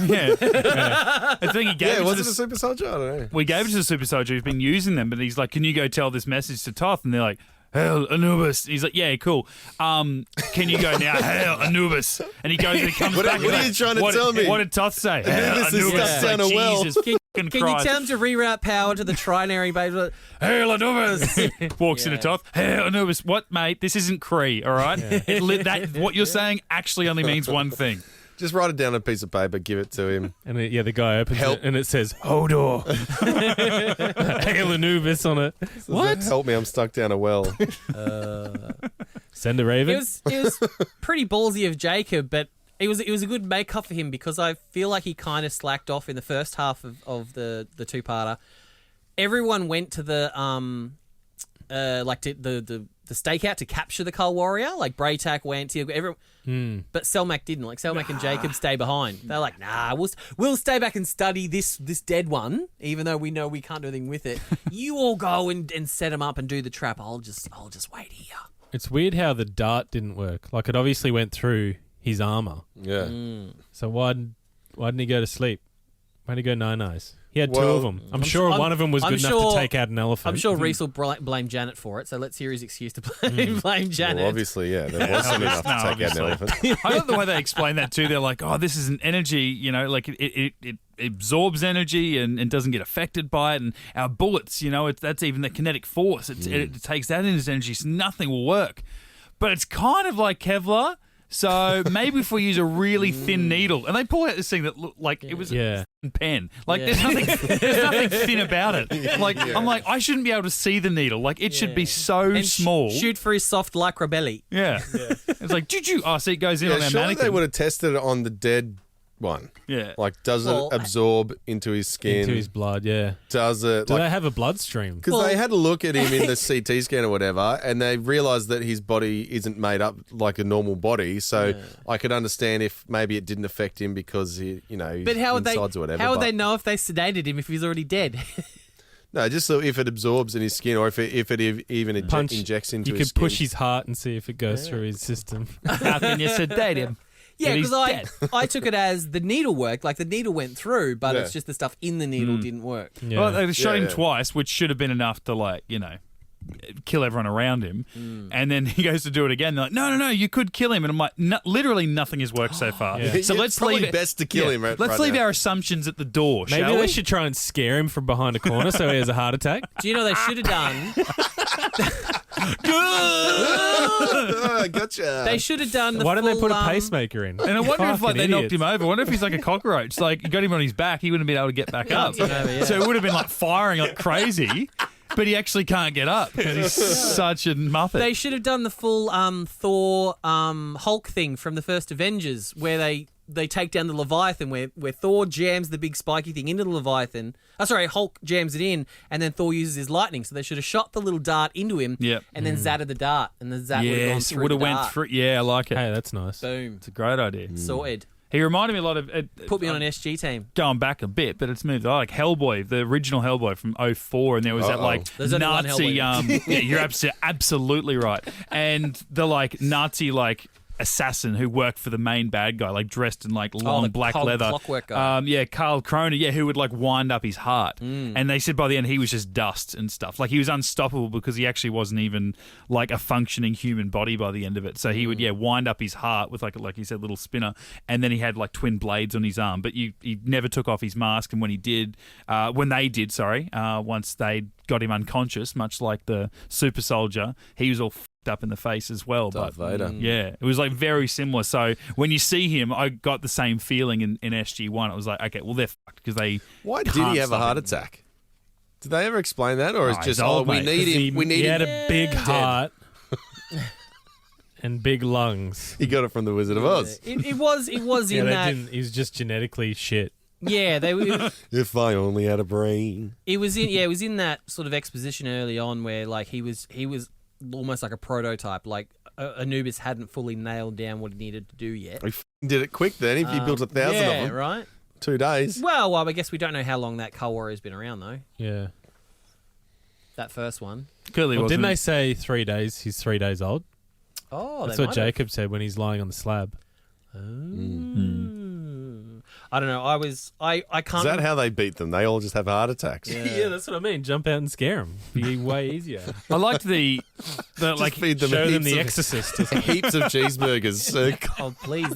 A: I think he gave
D: was it a super soldier? I don't know.
A: We gave it to the super soldier who's been using them, but he's like, can you go tell this message to Toth? And they're like, hail Anubis. He's like, yeah, cool. Can you go now? Hail Anubis. And he goes and he comes back.
D: What are you trying to tell me?
A: What did Toth say?
D: Anubis is stuck down a well.
A: Jesus
B: Can you tell him to reroute power to the trinary base?
A: Hail Anubis. Walks into Toth. Hail Anubis. What, mate? This isn't Cree, all right? What you're saying actually only means one thing.
D: Just write it down on a piece of paper, give it to him.
C: And the guy opens it and it says, Hodor. Hail Anubis on it. What?
D: Help me, I'm stuck down a well.
C: Send a raven?
B: It was pretty ballsy of Jacob, but it was a good make-up for him because I feel like he kind of slacked off in the first half of the two-parter. Everyone went to the stakeout to capture the Cull Warrior. Like Braytak went, everyone, but Selmak didn't. Like Selmak and Jacob stay behind. They're like, nah, we'll stay back and study this dead one, even though we know we can't do anything with it. You all go and set him up and do the trap. I'll just wait here.
C: It's weird how the dart didn't work. Like it obviously went through his armor.
D: Yeah.
C: So why didn't he go to sleep? Why didn't he go nine-eyes? He had two of them. I'm sure one of them was good enough to take out an elephant.
B: I'm sure Rhys will blame Janet for it, so let's hear his excuse to blame Janet.
D: Well, obviously, yeah, there wasn't enough to take out an elephant.
A: I love the way they explain that too. They're like, oh, this is an energy, you know, like it absorbs energy and doesn't get affected by it. And our bullets, you know, that's even the kinetic force. It takes that in as energy, so nothing will work. But it's kind of like Kevlar. So maybe if we use a really thin needle, and they pull out this thing that looked like it was a pen. Like there's nothing thin about it. Like I'm like, I shouldn't be able to see the needle. Like it should be so
B: and
A: small.
B: Shoot for his soft lycra belly.
A: Yeah. It's like, choo-choo. Oh, see, it goes in on our
D: surely
A: mannequin.
D: they would have tested it on the dead one.
A: Yeah.
D: Like, does it absorb into his skin?
C: Into his blood, yeah.
D: Does it?
C: Do they have a bloodstream?
D: Because they had a look at him in the CT scan or whatever, and they realised that his body isn't made up like a normal body. So I could understand if maybe it didn't affect him because he, you know,
B: but how would
D: insides or whatever.
B: How would they know if they sedated him if he's already dead?
D: No, just so if it absorbs in his skin, or if it even injects into his skin.
C: You could push his heart and see if it goes through his system.
A: How can you sedate him?
B: Yeah, because I took it as the needle worked, like the needle went through, but it's just the stuff in the needle didn't work.
A: Yeah. Well, they shot him twice, which should have been enough to, like, you know, kill everyone around him. And then he goes to do it again. They're like, no, you could kill him. And I'm like, literally nothing has worked so far. So let's
D: probably
A: leave
D: best to kill him.
A: Let's leave our assumptions at the door.
C: Maybe
A: shall
C: they
A: we?
C: should try and scare him from behind a corner so he has a heart attack.
B: Do you know they should have done?
D: Gotcha.
B: They should have done.
C: Why didn't they put a pacemaker in?
A: And I wonder if they knocked him over. I wonder if he's like a cockroach. Like, you got him on his back, he wouldn't have been able to get back up. So it would have been like firing like crazy. But he actually can't get up because he's such a muppet.
B: They should have done the full Thor Hulk thing from the first Avengers, where they take down the Leviathan, where Thor jams the big spiky thing into the Leviathan. Hulk jams it in, and then Thor uses his lightning. So they should have shot the little dart into him, and then zatted the dart, and the zat would have gone through.
A: Would have went through. Yeah, I like it.
C: Hey, that's nice.
B: Boom.
A: It's a great idea.
B: Sorted.
A: He reminded me a lot of...
B: Put me on an SG team.
A: Going back a bit, but it's moved. Like Hellboy, the original Hellboy from 2004, and there was that like
B: There's only one
A: Nazi...
B: Hellboy.
A: yeah, you're absolutely right. And the like Nazi like assassin who worked for the main bad guy, like dressed in like long
B: the
A: black
B: cold
A: leather.
B: clockwork guy.
A: Carl Kroner, who would like wind up his heart. And they said by the end he was just dust and stuff. Like he was unstoppable because he actually wasn't even like a functioning human body by the end of it. So he would wind up his heart with like you said, little spinner, and then he had like twin blades on his arm. But he never took off his mask, and when they did, once they got him unconscious, much like the super soldier, he was all up in the face as well.
D: Darth Vader.
A: Yeah, it was like very similar. So when you see him, I got the same feeling in SG-1. It was like, okay, well they're fucked because they.
D: Why did he have a heart attack? Did they ever explain that, or is
A: he's
D: just
A: old,
D: we
A: mate.
D: need him? We need
C: He had
D: him.
C: a big heart and big lungs.
D: He got it from the Wizard of Oz.
B: It was in that.
C: He's just genetically shit.
B: Yeah, they were.
D: If I only had a brain.
B: It was in that sort of exposition early on where like he was almost like a prototype. Like Anubis hadn't fully nailed down what he needed to do yet.
D: He did it quick then. If he built 1,000 of them,
B: right.
D: 2 days.
B: Well, I guess we don't know how long that Cull Warrior's been around though.
C: Yeah.
B: That first one.
A: Clearly,
C: Well,
A: wasn't
C: didn't
A: it?
C: they say 3 days? He's 3 days old.
B: Oh,
C: That's
B: they
C: what
B: might have.
C: Jacob said when he's lying on the slab.
B: I don't know. I can't.
D: Is that how they beat them? They all just have heart attacks.
C: Yeah, that's what I mean. Jump out and scare him. Be way easier.
A: I liked the like
D: feed them
C: Show them
D: heaps
C: The
D: of-
C: Exorcist. or something.
D: Heaps of cheeseburgers.
B: Oh please,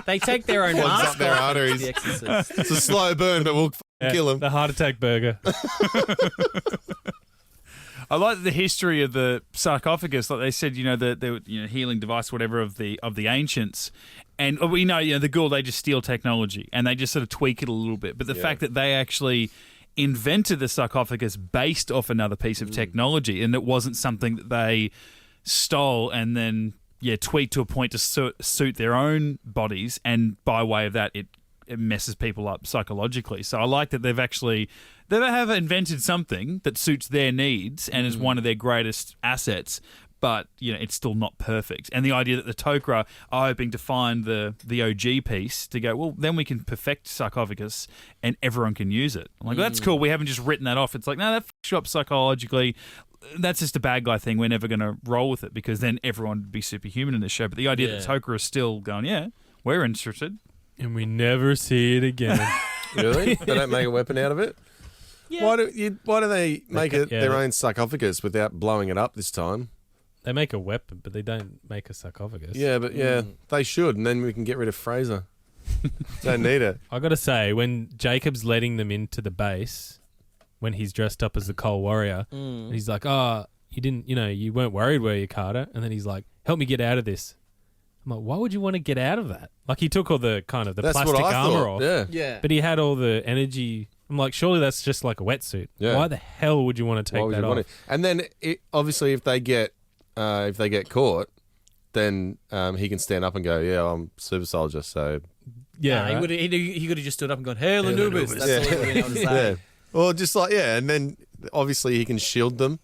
B: they take their own
D: Plugs
B: mask
D: up their
B: off,
D: arteries.
B: The Exorcist.
D: It's a slow burn, but we'll kill him.
C: The heart attack burger.
A: I like the history of the sarcophagus. Like they said, the healing device, whatever of the ancients, and we know, the Goa'uld, they just steal technology and they just sort of tweak it a little bit. But the fact that they actually invented the sarcophagus based off another piece of technology, and it wasn't something that they stole and then tweaked to a point to suit their own bodies, and by way of that, it messes people up psychologically. So I like that they have invented something that suits their needs and is one of their greatest assets, but it's still not perfect. And the idea that the Tok'ra are hoping to find the OG piece to go, well, then we can perfect sarcophagus and everyone can use it. I'm like, well, that's cool. We haven't just written that off. It's like, no, that fucks you up psychologically. That's just a bad guy thing. We're never going to roll with it because then everyone would be superhuman in this show. But the idea that Tok'ra is still going, we're interested.
C: And we never see it again.
D: Really? They don't make a weapon out of it?
B: Yeah.
D: Why do they make
C: ca-
D: it their own sarcophagus without blowing it up this time?
C: They make a weapon, but they don't make a sarcophagus.
D: Yeah, but they should, and then we can get rid of Fraser. Don't need it.
C: I got to say, when Jacob's letting them into the base, when he's dressed up as the Cull Warrior, and he's like, "Oh, you weren't worried, were you, Carter?" And then he's like, "Help me get out of this." I'm like, why would you want to get out of that? Like, he took all the kind of the
D: That's
C: plastic
D: what I
C: armor
D: thought.
C: off.
B: Yeah.
C: But he had all the energy. I'm like, surely that's just like a wetsuit.
D: Yeah.
C: Why the hell would you want to
D: Why
C: take
D: would
C: that
D: you want
C: off?
D: it? And then, obviously, if they get caught, then he can stand up and go, "Yeah, I'm super soldier." So
C: Yeah,
B: he
C: right?
B: could have just stood up and gone, "Hail Anubis." That's all he would have been able to say.
D: yeah, or just like and then obviously he can shield them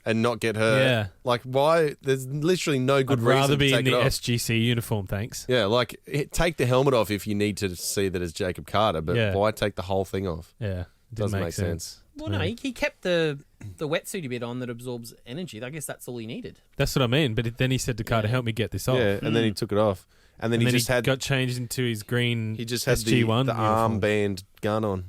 D: and not get hurt.
C: Yeah.
D: Like why? There's literally no good
C: I'd
D: reason
C: rather
D: to
C: be
D: take
C: in
D: it
C: the
D: off.
C: SGC uniform, thanks.
D: Yeah, like take the helmet off if you need to see that it's Jacob Carter, but
C: Yeah.
D: why take the whole thing off?
C: Yeah,
D: Doesn't make sense.
B: Well, no, he kept the wetsuit bit on that absorbs energy. I guess that's all he needed.
C: That's what I mean. But then he said to Carter, "Help me get this off."
D: Yeah, and then he took it off, and then
C: And
D: he
C: then
D: just had
C: got changed into his green.
D: he just had
C: SG-1
D: the
C: uniform.
D: armband gun on.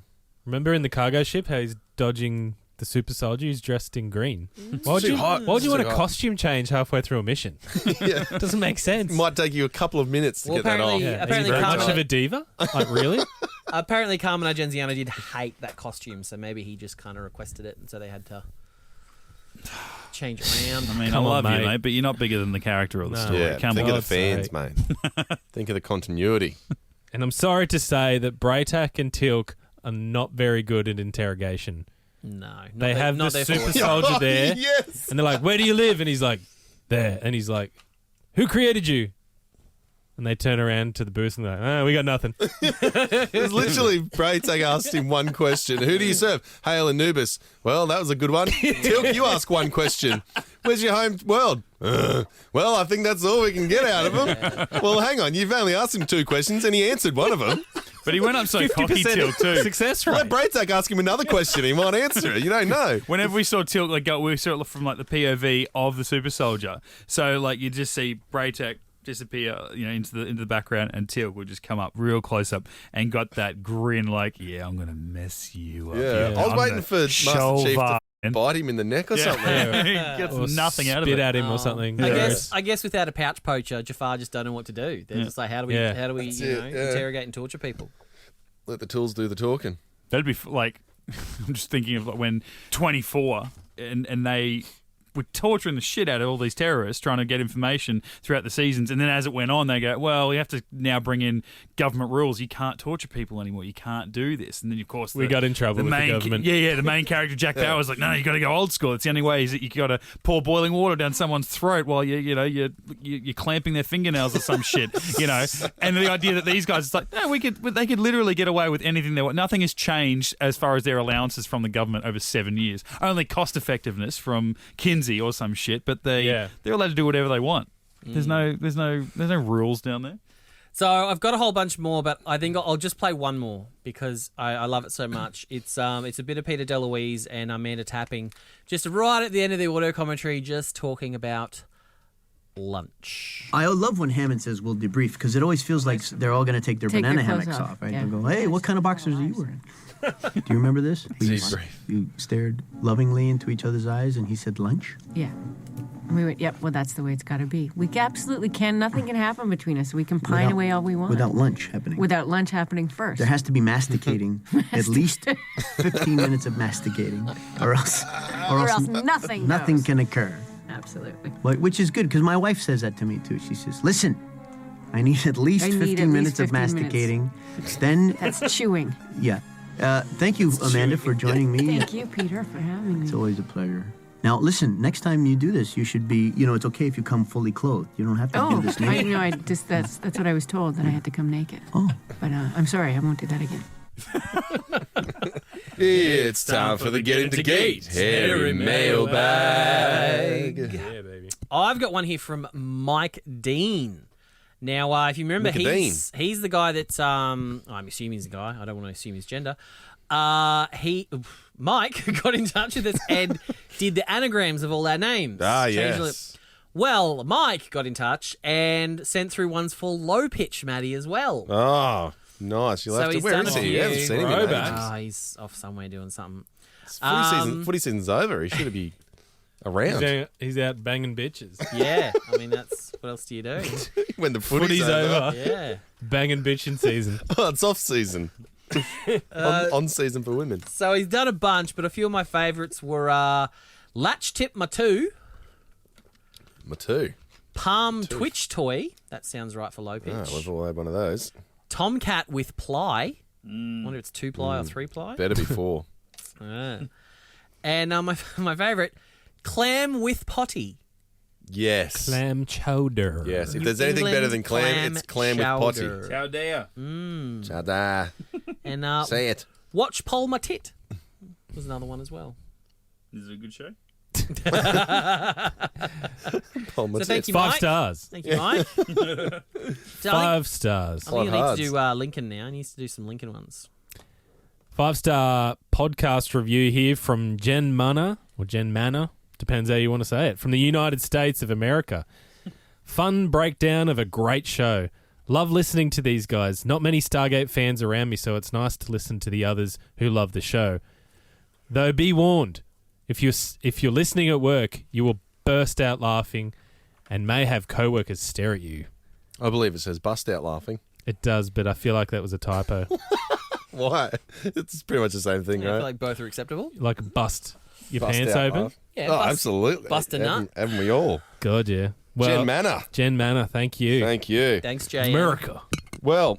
C: Remember in the cargo ship how he's dodging the super soldier? He's dressed in green. Why would
D: Too
C: you?
D: hot.
C: Why would you
D: Too
C: want a
D: hot.
C: costume change halfway through a mission?
D: Yeah,
C: Doesn't make sense.
D: it might take you a couple of minutes to
B: Well,
D: get that off.
B: apparently-
C: Yeah. Is he
B: apparently
C: very
B: Carmen-
C: much of a diva? Like really?
B: Apparently, Carmen Argenziano did hate that costume, so maybe he just kind of requested it, and so they had to change around.
A: I mean,
C: Come
A: I
C: on,
A: love you,
C: mate.
A: mate, but you're not bigger than the character or the
C: No.
A: story.
D: Yeah,
A: Come
D: think
A: on.
D: of the fans,
C: God's
D: mate. Think of the continuity.
C: And I'm sorry to say that Braytak and Tilk are not very good at interrogation.
B: No, not
C: They
B: their-
C: have
B: not
C: the
B: their
C: super
B: force.
C: soldier there,
D: Yes.
C: and they're like, "Where do you live?" And he's like, "There." And he's like, "Who created you?" And they turn around to the booth and they're like, oh, we got nothing.
D: It was literally Braytag asked him one question. Who do you serve? Hail Anubis. Well, that was a good one. Tilk, you ask one question. Where's your home world? Well, I think that's all we can get out of him. Well, hang on. You've only asked him 2 questions and he answered one of them.
A: But he went up so cocky, Tilk, too.
C: Success rate.
D: Let Braytag ask him another question. He might answer it. You don't know.
A: Whenever we saw Tilk, we saw it from the POV of the super soldier. So you just see Braytag disappear, into the background, and Tilk would just come up real close up and got that grin, yeah, I'm gonna mess you up.
D: Yeah, I was waiting for Master Chief to bite him in the neck or something.
A: He gets nothing out of it.
C: Spit at him or something.
B: I guess without a pouch poacher, Jafar just don't know what to do. They're just like, how do we interrogate and torture people?
D: Let the tools do the talking.
A: That'd be I'm just thinking of when 24 and they were torturing the shit out of all these terrorists trying to get information throughout the seasons, and then as it went on they go, well, we have to now bring in government rules. You can't torture people anymore, you can't do this. And then of course
C: we got in trouble with the government.
A: The main character Jack Bauer was like, no, you got to go old school. It's the only way is that you got to pour boiling water down someone's throat while you're clamping their fingernails or some shit, and the idea that these guys, it's like, no, they could literally get away with anything they want. Nothing has changed as far as their allowances from the government over 7 years, only cost effectiveness from Kinsey or some shit, but they're allowed to do whatever they want. There's no rules down there.
B: So I've got a whole bunch more, but I think I'll just play one more because I love it so much. It's a bit of Peter DeLuise and Amanda Tapping, just right at the end of the audio commentary, just talking about lunch.
K: I love when Hammond says we'll debrief, because it always feels like they're all going to take their banana hammocks off, right?
G: Yeah.
K: They'll go, hey, what kind of boxers are you wearing? Do you remember this? You stared lovingly into each other's eyes and he said lunch?
G: Yeah. And we went, yep, well, that's the way it's got to be. We absolutely can. Nothing can happen between us. We can pine away all we want.
K: Without lunch happening.
G: Without lunch happening first.
K: There has to be masticating, at least 15 minutes of masticating, or else
G: nothing
K: goes. Can occur.
G: Absolutely.
K: Which is good, because my wife says that to me, too. She says, listen, I need at least 15 minutes of masticating. Then
G: that's chewing.
K: Yeah. Thank you, Amanda, for joining me.
G: Thank you, Peter, for having me.
K: It's always a pleasure. Now, listen, next time you do this, you should be, it's okay if you come fully clothed. You don't have to do this naked.
G: That's what I was told, that I had to come naked.
K: Oh.
G: But I'm sorry, I won't do that again.
D: It's time for the Get Into Geek Hairy Mailbag.
C: Yeah, baby.
B: I've got one here from Mike Dean. Now, if you remember, he's the guy that's I'm assuming he's the guy. I don't want to assume his gender. Mike got in touch with us and did the anagrams of all our names.
D: Yes.
B: Well, Mike got in touch and sent through ones for low pitch Maddie as well.
D: Oh, nice. You'll have to. Where is he? I haven't seen him in ages.
B: He's off somewhere doing something.
D: Footy season's over. He should be around.
C: He's out banging bitches.
B: Yeah, I mean, that's what else do you do?
D: When the footy's over.
B: Yeah.
C: Banging bitching season.
D: Oh, it's off season. On season for women.
B: So he's done a bunch, but a few of my favourites were Latch Tip Matu. Palm Twitch Toy. That sounds right for low pitch.
D: Oh, we've all had one of those.
B: Tomcat with Ply. Wonder if it's 2-ply or 3-ply.
D: Better be 4.
B: And my favourite, Clam with Potty.
D: Yes.
C: Clam chowder.
D: Yes. If there's anything better than clam, it's clam with potty.
A: Chowder.
D: Chowder.
B: And
D: say it.
B: Watch Pole My Tit was another one as well.
A: This is a good show.
B: So thank you,
C: 5
B: Mike.
C: stars.
B: Thank you, Mike.
C: 5 stars.
B: I think I need to do Lincoln now. I need to do some Lincoln ones.
C: 5-star podcast review here from Jen Manor, depends how you want to say it, from the United States of America. Fun breakdown of a great show. Love listening to these guys. Not many Stargate fans around me, so it's nice to listen to the others who love the show. Though be warned, if you're listening at work, you will burst out laughing and may have co-workers stare at you.
D: I believe it says bust out laughing.
C: It does, but I feel like that was a typo.
D: Why? It's pretty much the same thing, right?
B: I feel like both are acceptable.
C: Like bust your
D: Bust
C: pants
D: out
C: open?
D: laugh.
B: Yeah,
D: absolutely.
B: Bust a nut.
D: Haven't we all?
C: God, yeah. Well,
D: Jen Manor.
C: Thank you.
D: Thank you.
B: Thanks, Jay.
C: America.
D: Well,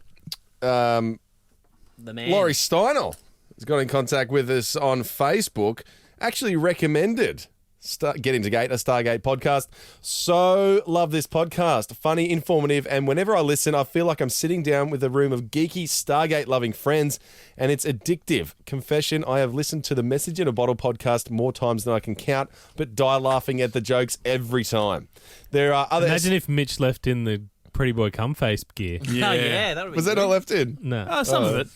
B: The man.
D: Laurie Steinel has got in contact with us on Facebook. Actually recommended Get Into Gate, a Stargate podcast. So love this podcast. Funny, informative, and whenever I listen, I feel like I'm sitting down with a room of geeky, Stargate-loving friends, and it's addictive. Confession, I have listened to the Message in a Bottle podcast more times than I can count, but die laughing at the jokes every time. There are other...
C: Imagine if Mitch left in the Pretty Boy Cumface gear.
B: Yeah, yeah, that would be
D: Was that not left in?
C: No.
A: Some of it.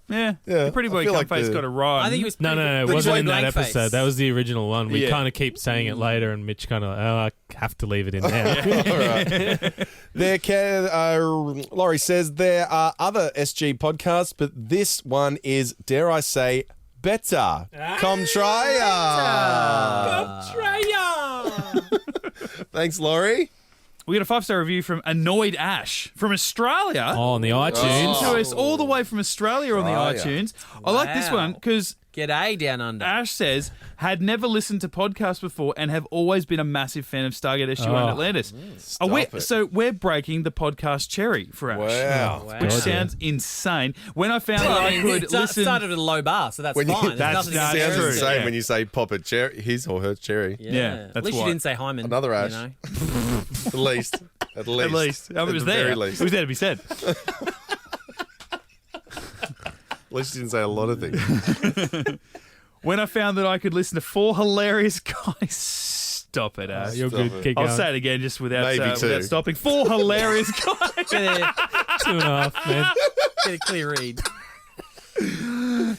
A: Yeah.
D: Yeah,
A: The Pretty Boy
D: I feel like
A: Cumface
D: the-
A: got a rhyme.
B: I think it was
C: No, it
B: Pretty
C: wasn't
B: Boy
C: in that
B: Blankface.
C: episode. That was the original one. We
A: Yeah.
C: kind of keep saying it later, and Mitch kind of, I have to leave it in there.
D: All right. Laurie says there are other SG podcasts, but this one is, dare I say, better. Come try Thanks, Laurie.
A: We got a 5-star review from Annoyed Ash from Australia.
C: Oh, on the iTunes.
A: To us all the way from Australia on the iTunes. I like this one because
B: G'day down under.
A: Ash says, had never listened to podcasts before and have always been a massive fan of Stargate SG-1 and Atlantis. So we're breaking the podcast cherry for Ash.
D: Wow.
A: Which sounds insane. When I found that I could listen...
B: started at a low bar, so that's fine. There's
A: That's
B: nothing
A: not
B: against
A: true.
B: it.
D: Insane
A: Yeah.
D: when you say pop a cherry, his or her cherry.
A: Yeah,
B: At
A: that's
B: least
A: why.
B: you didn't say Hyman.
D: Another Ash.
B: You know?
D: At least.
A: At least. It was
D: the
A: there.
D: very least.
A: It was there to be said.
D: At least you didn't say a lot of things.
A: When I found that I could listen to 4 hilarious guys... Stop it, Ash.
C: You're good. Keep
A: I'll
C: going.
A: say it again just without,
D: Maybe two.
A: without stopping. 4 hilarious guys.
B: Get a
C: 2.5, man.
B: clear read.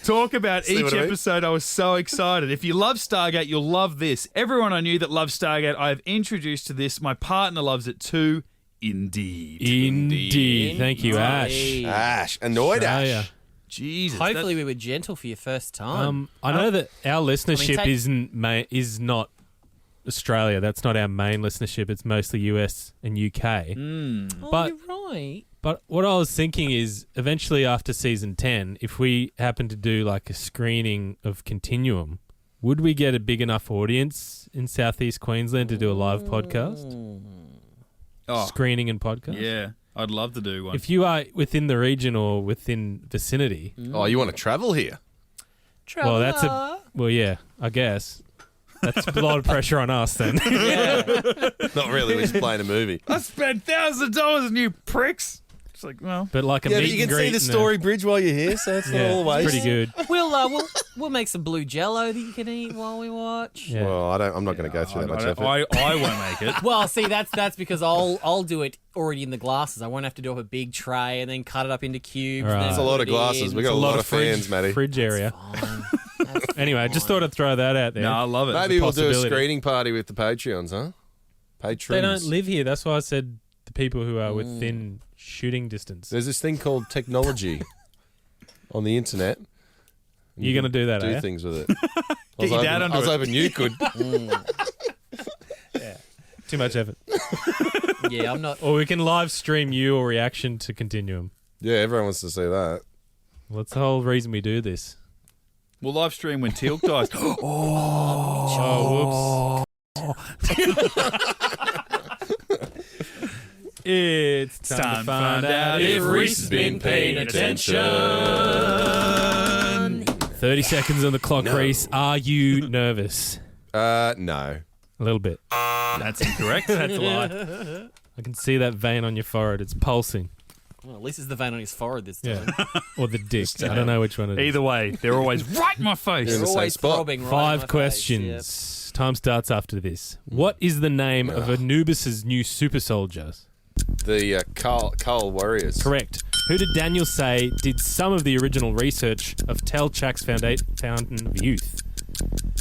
A: Talk about
D: See
A: each
D: what I mean?
A: episode. I was so excited. If you love Stargate, you'll love this. Everyone I knew that loves Stargate, I have introduced to this. My partner loves it too. Indeed.
C: Indeed. Thank you, Ash.
B: Hey.
D: Ash. Annoyed
C: Australia.
D: Ash.
A: Jesus.
B: Hopefully we were gentle for your first time.
C: I know that our listenership
B: take-
C: is not Australia. That's not our main listenership. It's mostly US and UK. But
B: you're right.
C: But what I was thinking is, eventually after season 10, if we happen to do like a screening of Continuum, would we get a big enough audience in Southeast Queensland to do a live podcast? Screening and podcast?
A: Yeah, I'd love to do one.
C: If you are within the region or within vicinity.
D: Oh, you want to travel here?
C: Well, yeah, I guess. That's a lot of pressure on us then.
D: Not really. We're just playing a movie.
A: I spent thousands of dollars on you pricks. It's like, well,
C: But like a
D: Yeah,
C: meet
D: but you
C: and
D: can
C: greet
D: see the
C: and
D: Story Bridge while you're here, so it's not all
C: it's
D: waste.
C: pretty good.
B: We'll make some blue jello that you can eat while we watch.
C: Yeah.
D: Well, I'm not going to go through that much effort.
A: I won't make it.
B: Well, see, that's because I'll do it already in the glasses. I won't have to do up a big tray and then cut it up into cubes.
C: Right.
B: And then
C: That's
D: a lot
B: put
D: of
B: it
D: glasses.
B: in.
D: We got a lot of fans, Matty.
C: Fridge area.
B: Fine. That's
C: Anyway, I just thought I'd throw that out there.
A: No, I love it.
D: Maybe we'll do a
C: possibility.
D: screening party with the Patreons, huh? Patrons.
C: They don't live here. That's why I said the people who are within shooting distance.
D: There's this thing called technology on the internet.
C: You're going to do that,
D: Do
C: eh?
D: things with it.
A: Get your dad onto
D: I was
A: it.
D: hoping you could.
C: Too much effort.
B: Yeah, I'm not.
C: Or we can live stream your reaction to Continuum.
D: Yeah, everyone wants to see that.
C: Well, that's the whole reason we do this.
A: We'll live stream when Teal'c dies.
C: Oh, whoops. It's time to find out if Rhys has been paying attention. 30 seconds on the clock, Rhys. Are you nervous?
D: No.
C: A little bit.
A: That's incorrect.
C: That's a lie. I can see that vein on your forehead. It's pulsing.
B: Well, at least it's the vein on his forehead this time.
C: Yeah. Or the dick. I don't know which one it is.
A: Either way, they're always right in my face.
D: You're in the
B: They're
D: same
B: always
D: spot.
B: throbbing right in
C: 5
B: my
C: questions. Time starts after this. What is the name of Anubis' new super soldiers?
D: The Cull Warriors.
C: Correct. Who did Daniel say did some of the original research of Telchak's Fountain of Youth?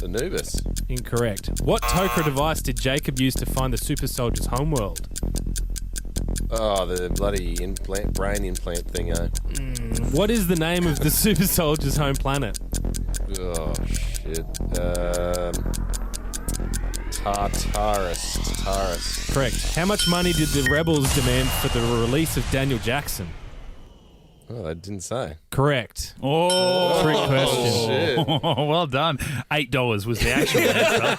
D: Anubis.
C: Incorrect. What Tok'ra device did Jacob use to find the super soldier's homeworld?
D: Oh, the bloody brain implant thing, eh?
C: What is the name of the super soldier's home planet?
D: Oh, shit. Tartarus.
C: Correct. How much money did the rebels demand for the release of Daniel Jackson?
D: Oh, I didn't say.
C: Correct.
A: Oh,
C: Trick question.
D: Shit.
A: well done. $8 was the actual answer.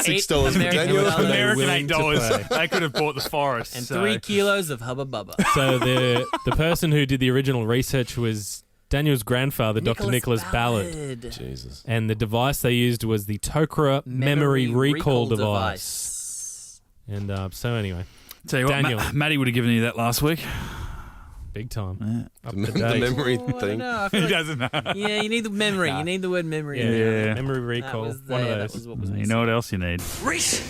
D: $6 for
B: American
D: Daniel.
B: dollars.
A: American
C: willing to
A: $8.
C: play.
A: They could have bought the forest.
B: And
A: so.
B: 3 kilos of Hubba Bubba.
C: So the person who did the original research was Daniel's grandfather, Dr. Nicholas Ballard.
D: Jesus.
C: And the device they used was the Tok'ra memory recall device. And so anyway.
A: Tell you what,
C: Daniel.
A: Matty would have given you that last week.
C: Big time.
A: Yeah.
C: Up to
D: The
C: date.
D: memory
B: Oh,
D: thing.
B: no,
A: He doesn't know.
B: Yeah, you need the memory. You need the word memory.
A: Yeah.
C: Memory recall. One of
B: That
C: those.
B: was what was
A: You
B: missing.
A: know what else you need?
H: Rhys,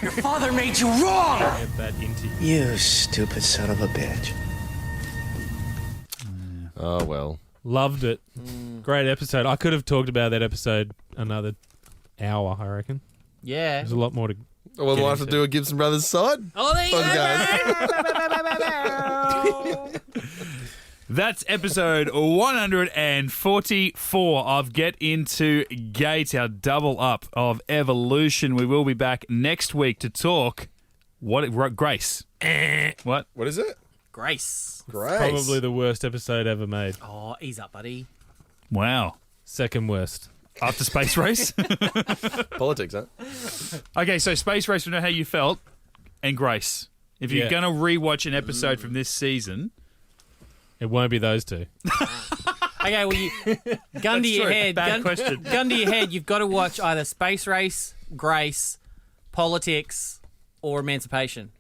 H: your father made you wrong!
C: Get that into you.
M: You stupid son of a bitch.
D: Oh, well.
C: Loved it. Great episode. I could have talked about that episode another hour, I reckon.
B: Yeah.
C: There's a lot more to.
D: Well, we'll have to do a Gibson Brothers side.
B: Oh, there you go.
A: That's episode 144 of Get Into Gate, our double up of Evolution. We will be back next week to talk Grace. What?
D: What is it?
B: Grace.
C: Probably the worst episode ever made.
B: Oh, ease up, buddy.
A: Wow.
C: Second worst.
A: After Space Race?
D: Politics, huh?
A: Okay, so Space Race, we know how you felt, and Grace. If you're going to rewatch an episode from this season...
C: It won't be those two.
B: Okay, well, gun to your head.
A: Bad question.
B: Gun to your head, you've got to watch either Space Race, Grace, Politics, or Emancipation.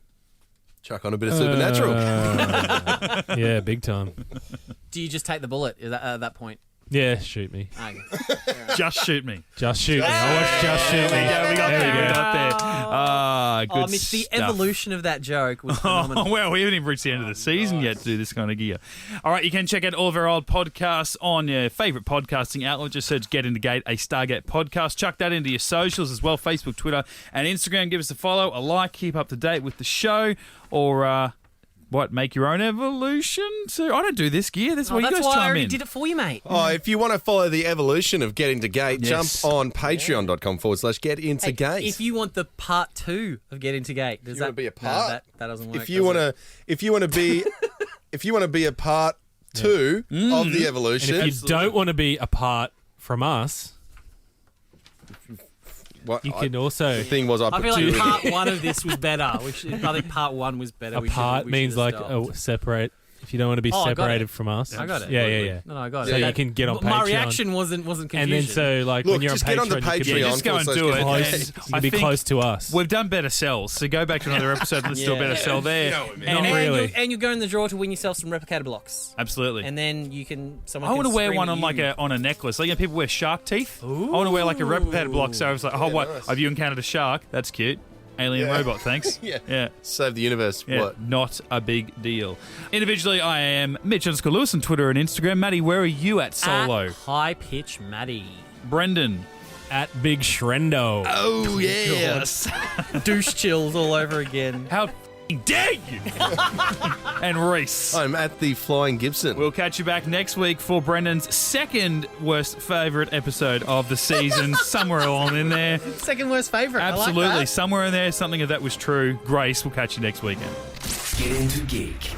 D: Chuck on a bit of Supernatural.
C: Yeah, big time.
B: Do you just take the bullet at that point?
C: Yeah, shoot me.
B: Okay.
A: Just shoot me.
C: Just shoot me. I watched Just Shoot Me.
A: Yeah, we got
C: There
A: there.
C: we
A: We
C: go.
A: got there. Ah, good
B: It's the
A: stuff.
B: evolution of that joke was phenomenal.
A: Oh, well, we haven't even reached the end of the season yet to do this kind of gear. All right, you can check out all of our old podcasts on your favourite podcasting outlet. Just search Get Into Gate, a Stargate podcast. Chuck that into your socials as well, Facebook, Twitter, and Instagram. Give us a follow, a like, keep up to date with the show, or... make your own evolution? So I don't do this gear. That's why you
B: that's
A: guys
B: why I
A: chime
B: already
A: in.
B: did it for you, mate.
D: Oh, if you want to follow the evolution of Get Into Gate,
A: Yes.
D: jump on patreon.com/Get Into
B: Hey,
D: Gate.
B: if you want the part 2 of Get Into Gate, does
D: you wanna
B: that
D: be a
B: no,
D: part?
B: that doesn't work.
D: if you want to be a part 2 of the evolution,
C: And if you don't want to be apart from us, you can also...
D: The thing was, I
B: feel
D: put
B: like
D: two
B: part
D: in.
B: 1 of this was better. I think part 1 was better.
C: Apart means like separate. If you don't want to be
B: Oh, I got
C: separated
B: it.
C: from us.
B: I got it.
C: Yeah.
B: No, I got
C: So
B: it.
C: you can get on Patreon.
B: My reaction wasn't confusion.
C: And then so like
D: Look,
C: when you're on
D: just get on the
C: Patreon, you
D: Patreon.
A: Yeah, just go and do it.
C: close,
A: And
C: you
A: I
C: can be
A: think
C: close to us.
A: We've done better sells, so go back to another episode and let's do a better sell there.
C: Not really.
B: And you go in the drawer to win yourself some replicator blocks.
A: Absolutely.
B: And then you can...
A: I want to wear one on on a necklace. Like, people wear shark teeth. I want to wear like a replicator block. So I was like, what?
D: nice.
A: Have you encountered a shark? That's cute. Alien robot, thanks.
D: Yeah. Save the universe.
A: Yeah,
D: What?
A: not a big deal. Individually, I am Mitch_Lewis on Twitter and Instagram. Maddie, where are you at solo?
B: At High Pitch Maddie.
A: Brendan.
C: At Big Shrendo.
A: Oh, yes.
B: Douche chills all over again.
A: How dare you? And Rhys.
D: I'm at the Flying Gibson.
A: We'll catch you back next week for Brendan's second worst favourite episode of the season. Somewhere along in there.
B: Second worst favourite.
A: Absolutely.
B: I like that.
A: Somewhere in there, something of that was true. Grace, we'll catch you next weekend.
H: Get Into Geek.